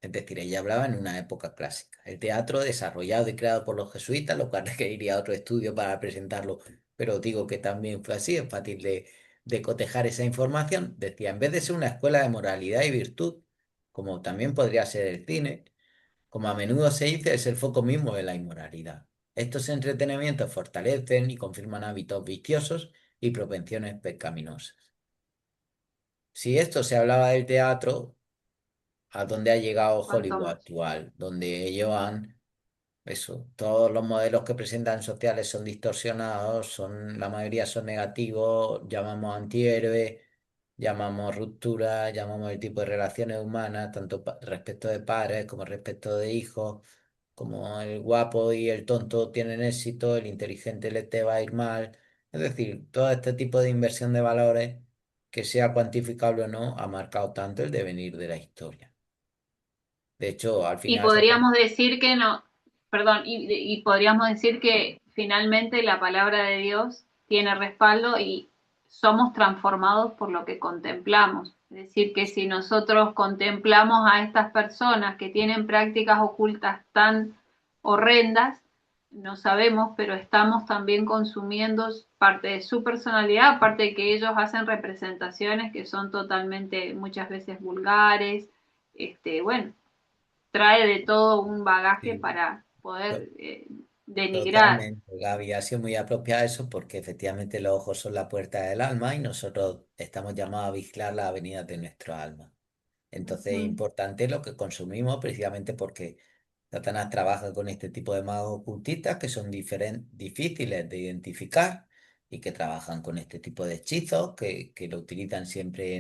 Es decir, ella hablaba en una época clásica. El teatro desarrollado y creado por los jesuitas, lo cual requeriría otro estudio para presentarlo, pero digo que también fue así, es fácil de cotejar esa información. Decía, en vez de ser una escuela de moralidad y virtud, como también podría ser el cine, como a menudo se dice, es el foco mismo de la inmoralidad. Estos entretenimientos fortalecen y confirman hábitos viciosos y propensiones pecaminosas. Si esto se hablaba del teatro, ¿a dónde ha llegado ¿Cuánto Hollywood más? actual? Donde ellos han, eso, todos los modelos que presentan sociales son distorsionados, la mayoría son negativos, llamamos antihéroes, llamamos ruptura, llamamos el tipo de relaciones humanas, tanto respecto de padres como respecto de hijos, como el guapo y el tonto tienen éxito, el inteligente le te va a ir mal. Es decir, todo este tipo de inversión de valores, que sea cuantificable o no, ha marcado tanto el devenir de la historia. De hecho, al Y final podríamos decir que no, perdón, y podríamos decir que finalmente la palabra de Dios tiene respaldo y somos transformados por lo que contemplamos. Es decir, que si nosotros contemplamos a estas personas que tienen prácticas ocultas tan horrendas, no sabemos, pero estamos también consumiendo parte de su personalidad, aparte de que ellos hacen representaciones que son totalmente, muchas veces vulgares, bueno, trae de todo un bagaje Sí. para poder denigrar. Totalmente, Gaby, ha sido muy apropiado eso porque efectivamente los ojos son la puerta del alma y nosotros estamos llamados a vigilar las avenidas de nuestro alma. Entonces es Ujú. importante lo que consumimos precisamente porque Satanás trabaja con este tipo de magos ocultistas que son difíciles de identificar y que trabajan con este tipo de hechizos que lo utilizan siempre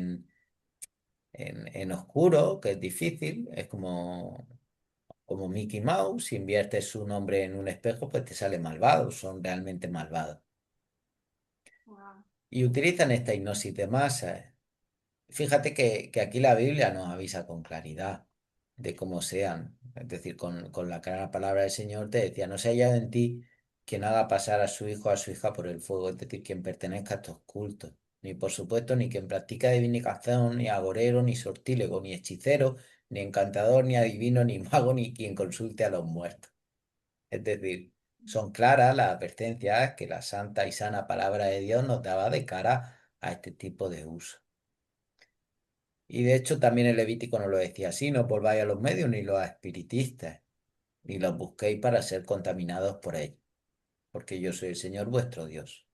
en oscuro, que es difícil, es como Mickey Mouse, si inviertes su nombre en un espejo, pues te sale malvado, son realmente malvados. Wow. Y utilizan esta hipnosis de masa. Fíjate que aquí la Biblia nos avisa con claridad de cómo sean. Es decir, con la clara palabra del Señor te decía, no se haya en ti quien haga pasar a su hijo o a su hija por el fuego, es decir, quien pertenezca a estos cultos. Ni por supuesto, ni quien practica divinicación, ni agorero, ni sortílego, ni hechicero, ni encantador, ni adivino, ni mago, ni quien consulte a los muertos. Es decir, son claras las advertencias que la santa y sana palabra de Dios nos daba de cara a este tipo de uso. Y de hecho también el Levítico nos lo decía así, no volváis a los medios ni los espiritistas, ni los busquéis para ser contaminados por ellos, porque yo soy el Señor vuestro Dios.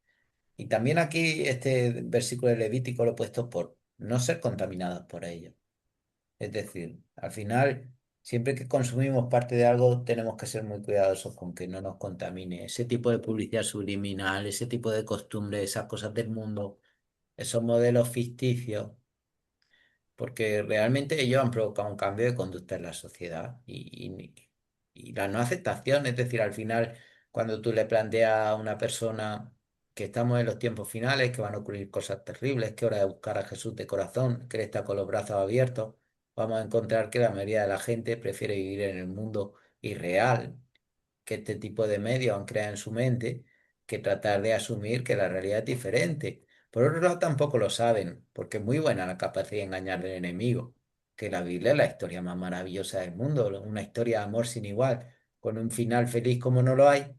Y también aquí este versículo de Levítico lo he puesto por no ser contaminados por ellos. Es decir, al final, siempre que consumimos parte de algo, tenemos que ser muy cuidadosos con que no nos contamine. Ese tipo de publicidad subliminal, ese tipo de costumbres, esas cosas del mundo, esos modelos ficticios, porque realmente ellos han provocado un cambio de conducta en la sociedad y la no aceptación, es decir, al final, cuando tú le planteas a una persona que estamos en los tiempos finales, que van a ocurrir cosas terribles, que es hora de buscar a Jesús de corazón, que Él está con los brazos abiertos, vamos a encontrar que la mayoría de la gente prefiere vivir en el mundo irreal que este tipo de medios han creado en su mente que tratar de asumir que la realidad es diferente. Por otro lado, tampoco lo saben, porque es muy buena la capacidad de engañar al enemigo, que la Biblia es la historia más maravillosa del mundo, una historia de amor sin igual, con un final feliz como no lo hay,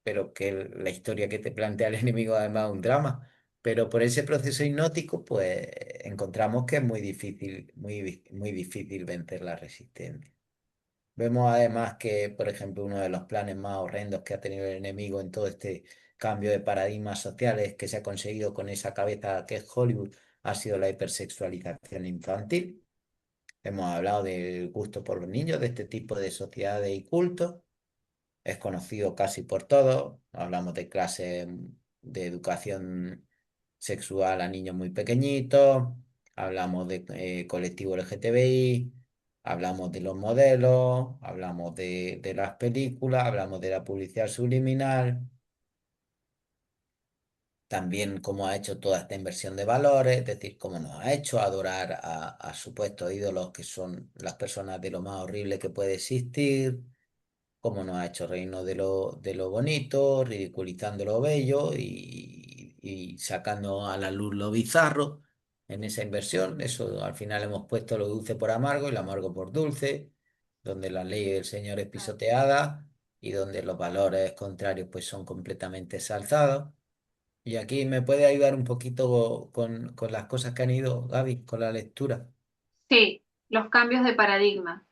pero que la historia que te plantea el enemigo además es un drama. Pero por ese proceso hipnótico, pues encontramos que es muy difícil, muy difícil vencer la resistencia. Vemos además que, por ejemplo, uno de los planes más horrendos que ha tenido el enemigo en todo este cambio de paradigmas sociales que se ha conseguido con esa cabeza que es Hollywood ha sido la hipersexualización infantil. Hemos hablado del gusto por los niños, de este tipo de sociedades y cultos. Es conocido casi por todos. Hablamos de clases de educación sexual a niños muy pequeñitos. Hablamos de colectivo LGTBI. Hablamos de los modelos. Hablamos de las películas. Hablamos de la publicidad subliminal. También cómo ha hecho toda esta inversión de valores, es decir, cómo nos ha hecho adorar a supuestos ídolos que son las personas de lo más horrible que puede existir, cómo nos ha hecho reino de lo bonito, ridiculizando lo bello y sacando a la luz lo bizarro en esa inversión. Eso al final hemos puesto lo dulce por amargo y lo amargo por dulce, donde la ley del Señor es pisoteada y donde los valores contrarios pues son completamente exaltados. Y aquí me puede ayudar un poquito con las cosas que han ido, Gaby, con la lectura. Sí, los cambios de paradigma.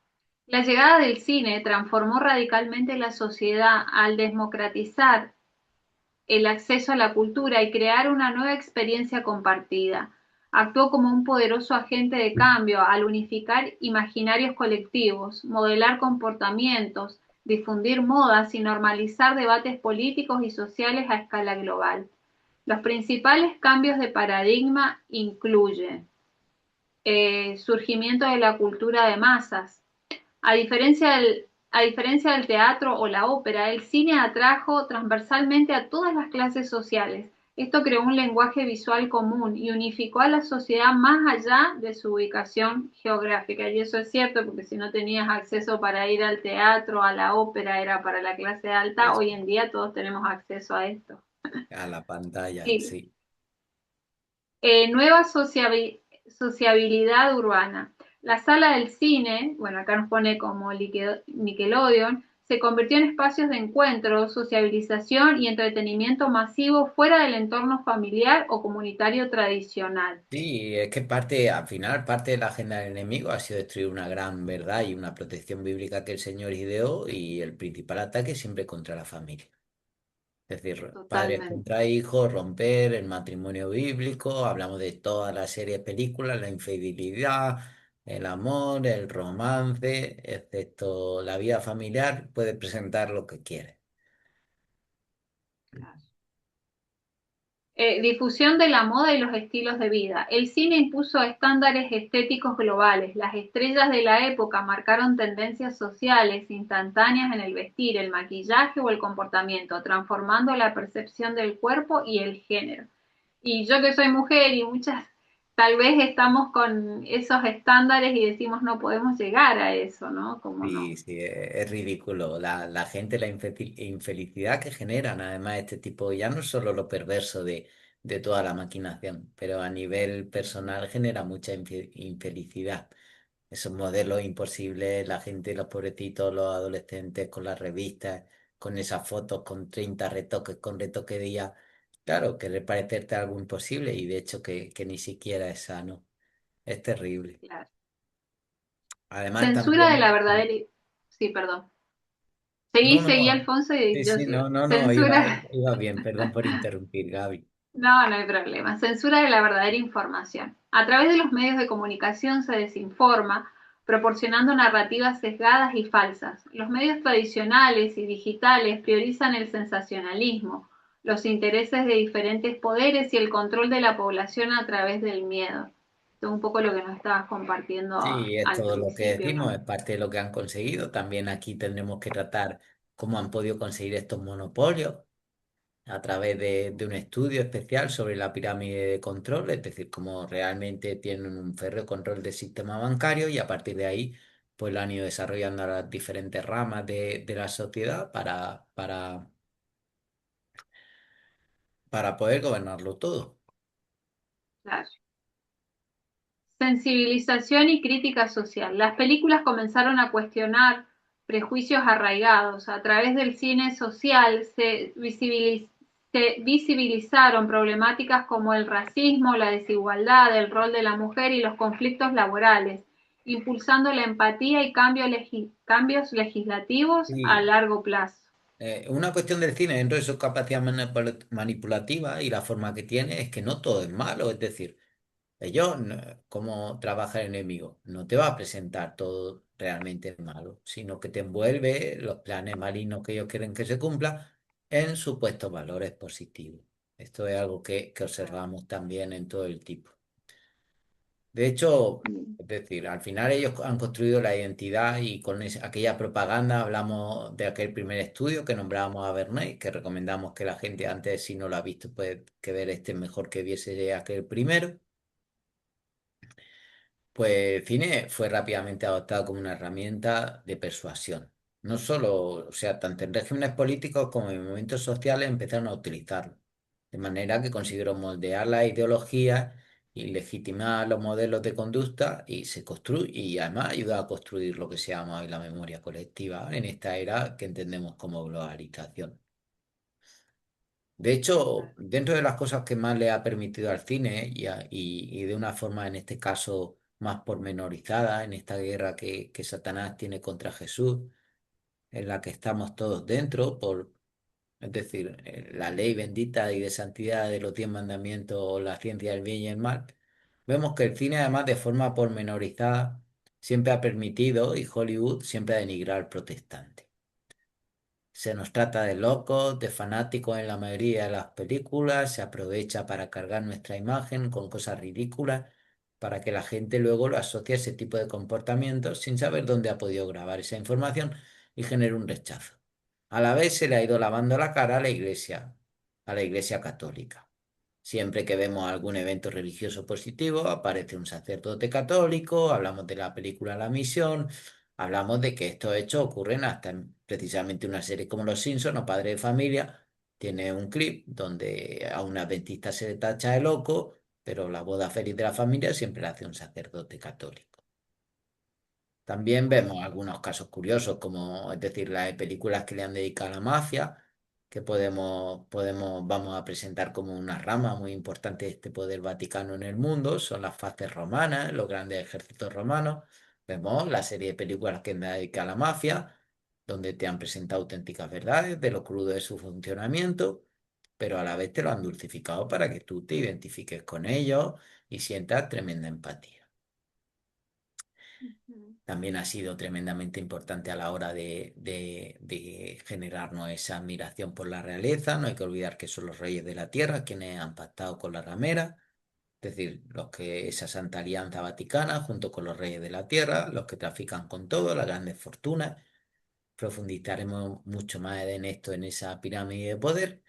La llegada del cine transformó radicalmente la sociedad al democratizar el acceso a la cultura y crear una nueva experiencia compartida. Actuó como un poderoso agente de cambio al unificar imaginarios colectivos, modelar comportamientos, difundir modas y normalizar debates políticos y sociales a escala global. Los principales cambios de paradigma incluyen surgimiento de la cultura de masas. A diferencia del teatro o la ópera, el cine atrajo transversalmente a todas las clases sociales. Esto creó un lenguaje visual común y unificó a la sociedad más allá de su ubicación geográfica. Y eso es cierto, porque si no tenías acceso para ir al teatro, a la ópera, era para la clase alta. Es Hoy en día todos tenemos acceso a esto. a la pantalla, Sí. sí. Nueva sociabilidad. sociabilidad urbana. La sala del cine, bueno, acá nos pone como Nickelodeon, se convirtió en espacios de encuentro, sociabilización y entretenimiento masivo fuera del entorno familiar o comunitario tradicional. Sí, es que al final, parte de la agenda del enemigo ha sido destruir una gran verdad y una protección bíblica que el Señor ideó y el principal ataque siempre contra la familia. Es decir, padres Totalmente, contra hijos, romper el matrimonio bíblico, hablamos de todas las series de películas, la infidelidad, el amor, el romance, excepto la vida familiar, puede presentar lo que quiere. claro. Difusión de la moda y los estilos de vida. El cine impuso estándares estéticos globales. Las estrellas de la época marcaron tendencias sociales instantáneas en el vestir, el maquillaje o el comportamiento, transformando la percepción del cuerpo y el género. Y yo que soy mujer y muchas, tal vez estamos con esos estándares y decimos no podemos llegar a eso, ¿no? Como no. Sí, sí, es ridículo. La gente, la infelicidad que generan, además, este tipo, ya no es solo lo perverso de toda la maquinación, pero a nivel personal genera mucha infelicidad. Esos modelos imposibles, la gente, los pobrecitos, los adolescentes con las revistas, con esas fotos, con 30 retoques, con retoque de IA. Claro, querer parecerte algo imposible y de hecho que ni siquiera es sano. Es terrible. Claro. Además, Censura de también. la verdadera... Sí, perdón. No, Seguí no. Alfonso Sí, y yo sí, sigo. no, no, no, Censura, iba bien. Perdón por interrumpir, Gaby. no, no hay problema. Censura de la verdadera información. A través de los medios de comunicación se desinforma, proporcionando narrativas sesgadas y falsas. Los medios tradicionales y digitales priorizan el sensacionalismo, los intereses de diferentes poderes y el control de la población a través del miedo. Esto es un poco lo que nos estabas compartiendo Sí, es al todo lo que principio, decimos, ¿no? es parte de lo que han conseguido. También aquí tendremos que tratar cómo han podido conseguir estos monopolios a través de un estudio especial sobre la pirámide de control, es decir, cómo realmente tienen un férreo control del sistema bancario y a partir de ahí pues lo han ido desarrollando a las diferentes ramas de la sociedad para poder gobernarlo todo. Claro. Sensibilización y crítica social. Las películas comenzaron a cuestionar prejuicios arraigados. A través del cine social se visibilizaron problemáticas como el racismo, la desigualdad, el rol de la mujer y los conflictos laborales, impulsando la empatía y cambios legislativos a Sí, largo plazo. una cuestión del cine dentro de su capacidad manipulativa y la forma que tiene es que no todo es malo, es decir, ellos, cómo trabaja el enemigo, no te va a presentar todo realmente malo, sino que te envuelve los planes malignos que ellos quieren que se cumplan en supuestos valores positivos. Esto es algo que observamos también en todo el tipo. De hecho, es decir, al final ellos han construido la identidad y con aquella propaganda hablamos de aquel primer estudio que nombrábamos a Bernays, que recomendamos que la gente antes, si no lo ha visto, pues que ver este mejor que viese aquel primero. Pues el cine fue rápidamente adoptado como una herramienta de persuasión. No solo, o sea, tanto en regímenes políticos como en movimientos sociales empezaron a utilizarlo. De manera que consiguieron moldear la ideología y legitimar los modelos de conducta y se construye y además ayuda a construir lo que se llama hoy la memoria colectiva en esta era que entendemos como globalización. De hecho, dentro de las cosas que más le ha permitido al cine y de una forma, en este caso, más pormenorizada, en esta guerra que Satanás tiene contra Jesús, en la que estamos todos dentro, es decir, la ley bendita y de santidad de los 10 mandamientos o la ciencia del bien y el mal, vemos que el cine, además, de forma pormenorizada, siempre ha permitido, y Hollywood siempre ha denigrado al protestante. Se nos trata de locos, de fanáticos en la mayoría de las películas, se aprovecha para cargar nuestra imagen con cosas ridículas para que la gente luego lo asocie a ese tipo de comportamientos sin saber dónde ha podido grabar esa información y genera un rechazo. A la vez se le ha ido lavando la cara a la iglesia católica. Siempre que vemos algún evento religioso positivo, aparece un sacerdote católico, hablamos de la película La Misión, hablamos de que estos hechos ocurren hasta en precisamente una serie como Los Simpson o Padre de Familia. Tiene un clip donde a un adventista se le tacha de loco pero la boda feliz de la familia siempre la hace un sacerdote católico. También vemos algunos casos curiosos, como es decir, las películas que le han dedicado a la mafia, que vamos a presentar como una rama muy importante de este poder vaticano en el mundo, son las fases romanas, los grandes ejércitos romanos. Vemos la serie de películas que han dedicado a la mafia, donde te han presentado auténticas verdades de lo crudo de su funcionamiento, pero a la vez te lo han dulcificado para que tú te identifiques con ellos y sientas tremenda empatía. Ujú. También ha sido tremendamente importante a la hora de generarnos esa admiración por la realeza. No hay que olvidar que son los reyes de la tierra quienes han pactado con la ramera, es decir, esa Santa Alianza Vaticana junto con los reyes de la tierra, los que trafican con todo, las grandes fortunas. Profundizaremos mucho más en esto, en esa pirámide de poder.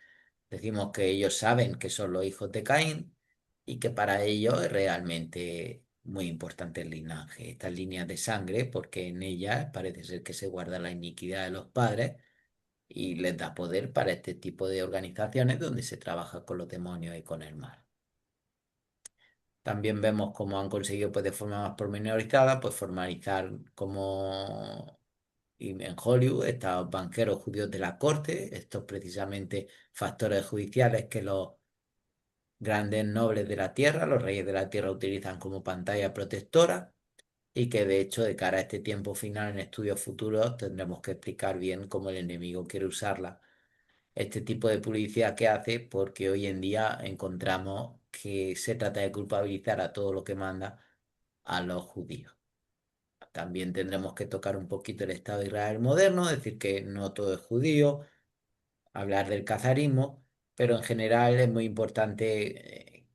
Decimos que ellos saben que son los hijos de Caín y que para ellos es realmente muy importante el linaje, estas líneas de sangre, porque en ellas parece ser que se guarda la iniquidad de los padres y les da poder para este tipo de organizaciones donde se trabaja con los demonios y con el mal. También vemos cómo han conseguido, pues, de forma más pormenorizada, pues formalizar como y en Hollywood estos banqueros judíos de la corte, estos precisamente factores judiciales que los grandes nobles de la tierra, los reyes de la tierra utilizan como pantalla protectora y que de hecho de cara a este tiempo final en estudios futuros tendremos que explicar bien cómo el enemigo quiere usarla. Este tipo de publicidad que hace porque hoy en día encontramos que se trata de culpabilizar a todo lo que manda a los judíos. También tendremos que tocar un poquito el Estado de Israel moderno, decir que no todo es judío, hablar del cazarismo, pero en general es muy importante,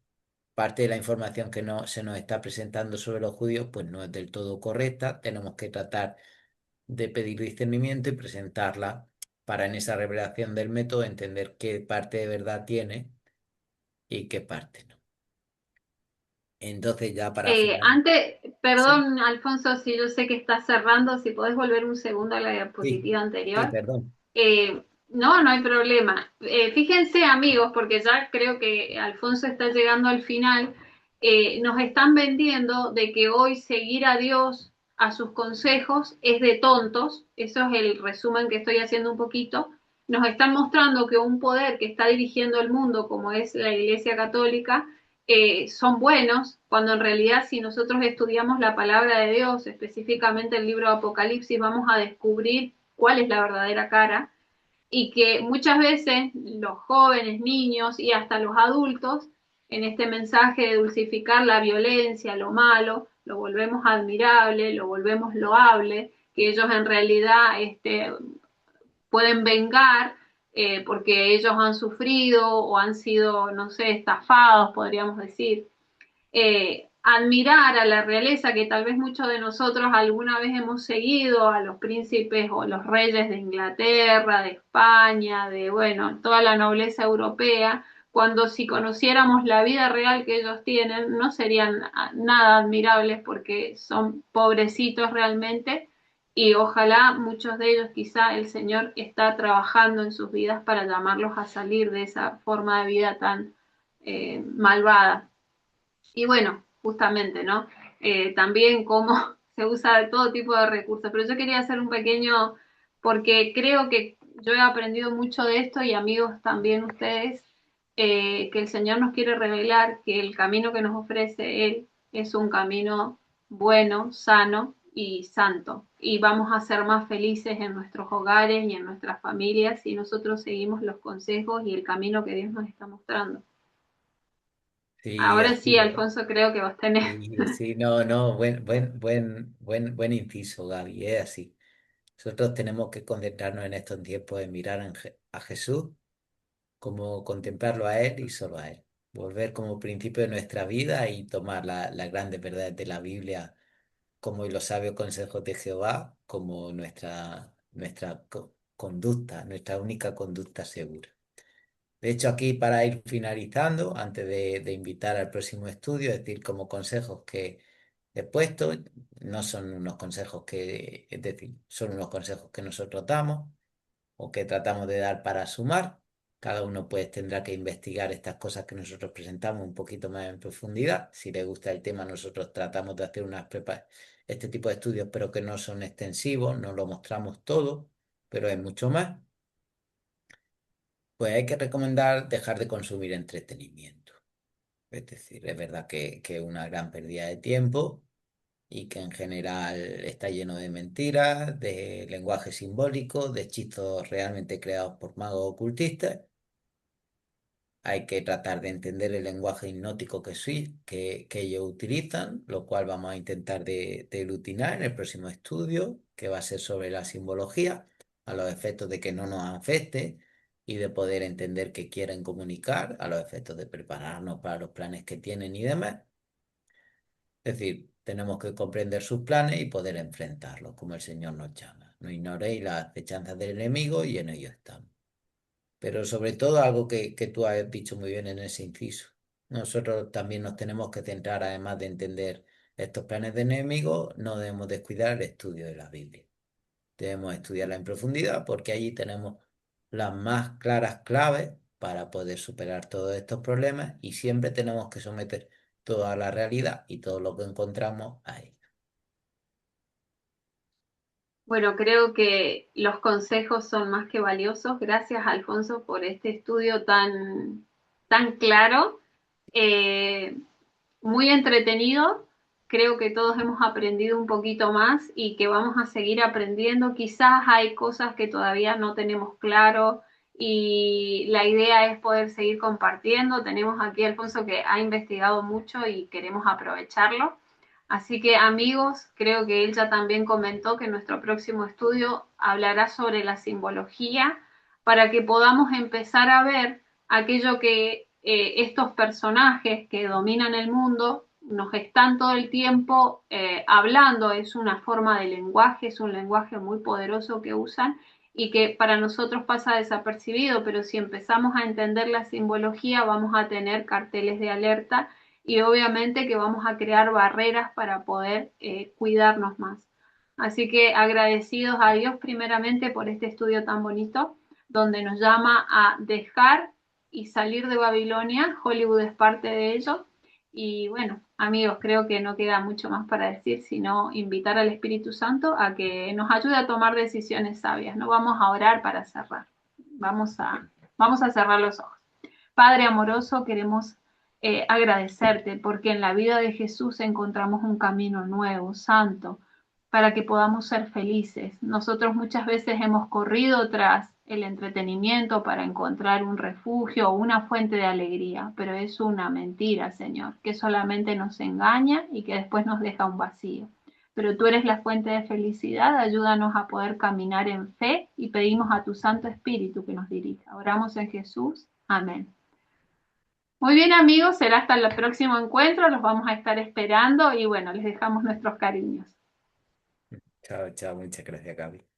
parte de la información que no, se nos está presentando sobre los judíos, pues no es del todo correcta. Tenemos que tratar de pedir discernimiento y presentarla para en esa revelación del método entender qué parte de verdad tiene y qué parte no. Entonces ya para finalizar, Antes, sí, perdón, Alfonso, si yo sé que estás cerrando, si podés volver un segundo a la sí, diapositiva sí, anterior. perdón. No, no hay problema. Fíjense, amigos, porque ya creo que Alfonso está llegando al final. Nos están vendiendo de que hoy seguir a Dios, a sus consejos, es de tontos. Eso es el resumen que estoy haciendo un poquito. Nos están mostrando que un poder que está dirigiendo el mundo, como es la Iglesia Católica, son buenos, cuando en realidad si nosotros estudiamos la palabra de Dios, específicamente el libro de Apocalipsis, vamos a descubrir cuál es la verdadera cara y que muchas veces los jóvenes, niños y hasta los adultos, en este mensaje de dulcificar la violencia, lo malo, lo volvemos admirable, lo volvemos loable, que ellos en realidad pueden vengar porque ellos han sufrido o han sido, no sé, estafados, podríamos decir. Admirar a la realeza que tal vez muchos de nosotros alguna vez hemos seguido, a los príncipes o los reyes de Inglaterra, de España, de, bueno, toda la nobleza europea, cuando si conociéramos la vida real que ellos tienen, no serían nada admirables porque son pobrecitos realmente y ojalá muchos de ellos quizá el Señor está trabajando en sus vidas para llamarlos a salir de esa forma de vida tan malvada. Y bueno, justamente, ¿no? También cómo se usa de todo tipo de recursos. Pero yo quería hacer un pequeño, porque creo que yo he aprendido mucho de esto y amigos también ustedes, que el Señor nos quiere revelar que el camino que nos ofrece Él es un camino bueno, sano y santo. Y vamos a ser más felices en nuestros hogares y en nuestras familias si nosotros seguimos los consejos y el camino que Dios nos está mostrando. Sí, Ahora sí, así es. Alfonso, creo que vos tenés. Sí, sí, no, no, buen inciso, Gaby, es así. Nosotros tenemos que concentrarnos en estos tiempos en mirar a Jesús, como contemplarlo a Él y solo a Él. Volver como principio de nuestra vida y tomar las grandes verdades de la Biblia como y los sabios consejos de Jehová como nuestra conducta, nuestra única conducta segura. De hecho, aquí para ir finalizando, antes de invitar al próximo estudio, es decir, como consejos que he puesto, no son unos consejos es decir, son unos consejos que nosotros damos o que tratamos de dar para sumar, Cada uno pues tendrá que investigar estas cosas que nosotros presentamos un poquito más en profundidad. Si le gusta el tema, nosotros tratamos de hacer este tipo de estudios, pero que no son extensivos, no lo mostramos todo, pero hay mucho más. Pues hay que recomendar dejar de consumir entretenimiento. Es decir, es verdad que es una gran pérdida de tiempo y que en general está lleno de mentiras, de lenguaje simbólico, de hechizos realmente creados por magos ocultistas. Hay que tratar de entender el lenguaje hipnótico que ellos utilizan, lo cual vamos a intentar de aglutinar en el próximo estudio, que va a ser sobre la simbología, a los efectos de que no nos afecte y de poder entender qué quieren comunicar, a los efectos de prepararnos para los planes que tienen y demás. Es decir, tenemos que comprender sus planes y poder enfrentarlos, como el Señor nos llama. No ignoréis las acechanzas del enemigo y en ello estamos. Pero sobre todo algo que tú has dicho muy bien en ese inciso. Nosotros también nos tenemos que centrar, además de entender estos planes de enemigo, no debemos descuidar el estudio de la Biblia. Debemos estudiarla en profundidad porque allí tenemos las más claras claves para poder superar todos estos problemas y siempre tenemos que someter toda la realidad y todo lo que encontramos a ella. Bueno, creo que los consejos son más que valiosos. Gracias, Alfonso, por este estudio tan claro, eh, muy entretenido. Creo que todos hemos aprendido un poquito más y que vamos a seguir aprendiendo. Quizás hay cosas que todavía no tenemos claro y la idea es poder seguir compartiendo. Tenemos aquí a Alfonso que ha investigado mucho y queremos aprovecharlo. Así que amigos, creo que él ya también comentó que nuestro próximo estudio hablará sobre la simbología para que podamos empezar a ver aquello que estos personajes que dominan el mundo nos están todo el tiempo hablando, es una forma de lenguaje, es un lenguaje muy poderoso que usan y que para nosotros pasa desapercibido, pero si empezamos a entender la simbología vamos a tener carteles de alerta y obviamente que vamos a crear barreras para poder cuidarnos más. Así que agradecidos a Dios primeramente por este estudio tan bonito, donde nos llama a dejar y salir de Babilonia. Hollywood es parte de ello. Y bueno, amigos, creo que no queda mucho más para decir, sino invitar al Espíritu Santo a que nos ayude a tomar decisiones sabias. No vamos a orar para cerrar. Vamos a, vamos a cerrar los ojos. Padre amoroso, queremos agradecerte porque en la vida de Jesús encontramos un camino nuevo, santo, para que podamos ser felices. Nosotros muchas veces hemos corrido tras el entretenimiento para encontrar un refugio o una fuente de alegría, pero es una mentira, Señor, que solamente nos engaña y que después nos deja un vacío. Pero tú eres la fuente de felicidad, ayúdanos a poder caminar en fe y pedimos a tu Santo Espíritu que nos dirija. Oramos en Jesús. Amén. Muy bien amigos, será hasta el próximo encuentro, los vamos a estar esperando y bueno, les dejamos nuestros cariños. Chao, chao, muchas gracias, Gaby.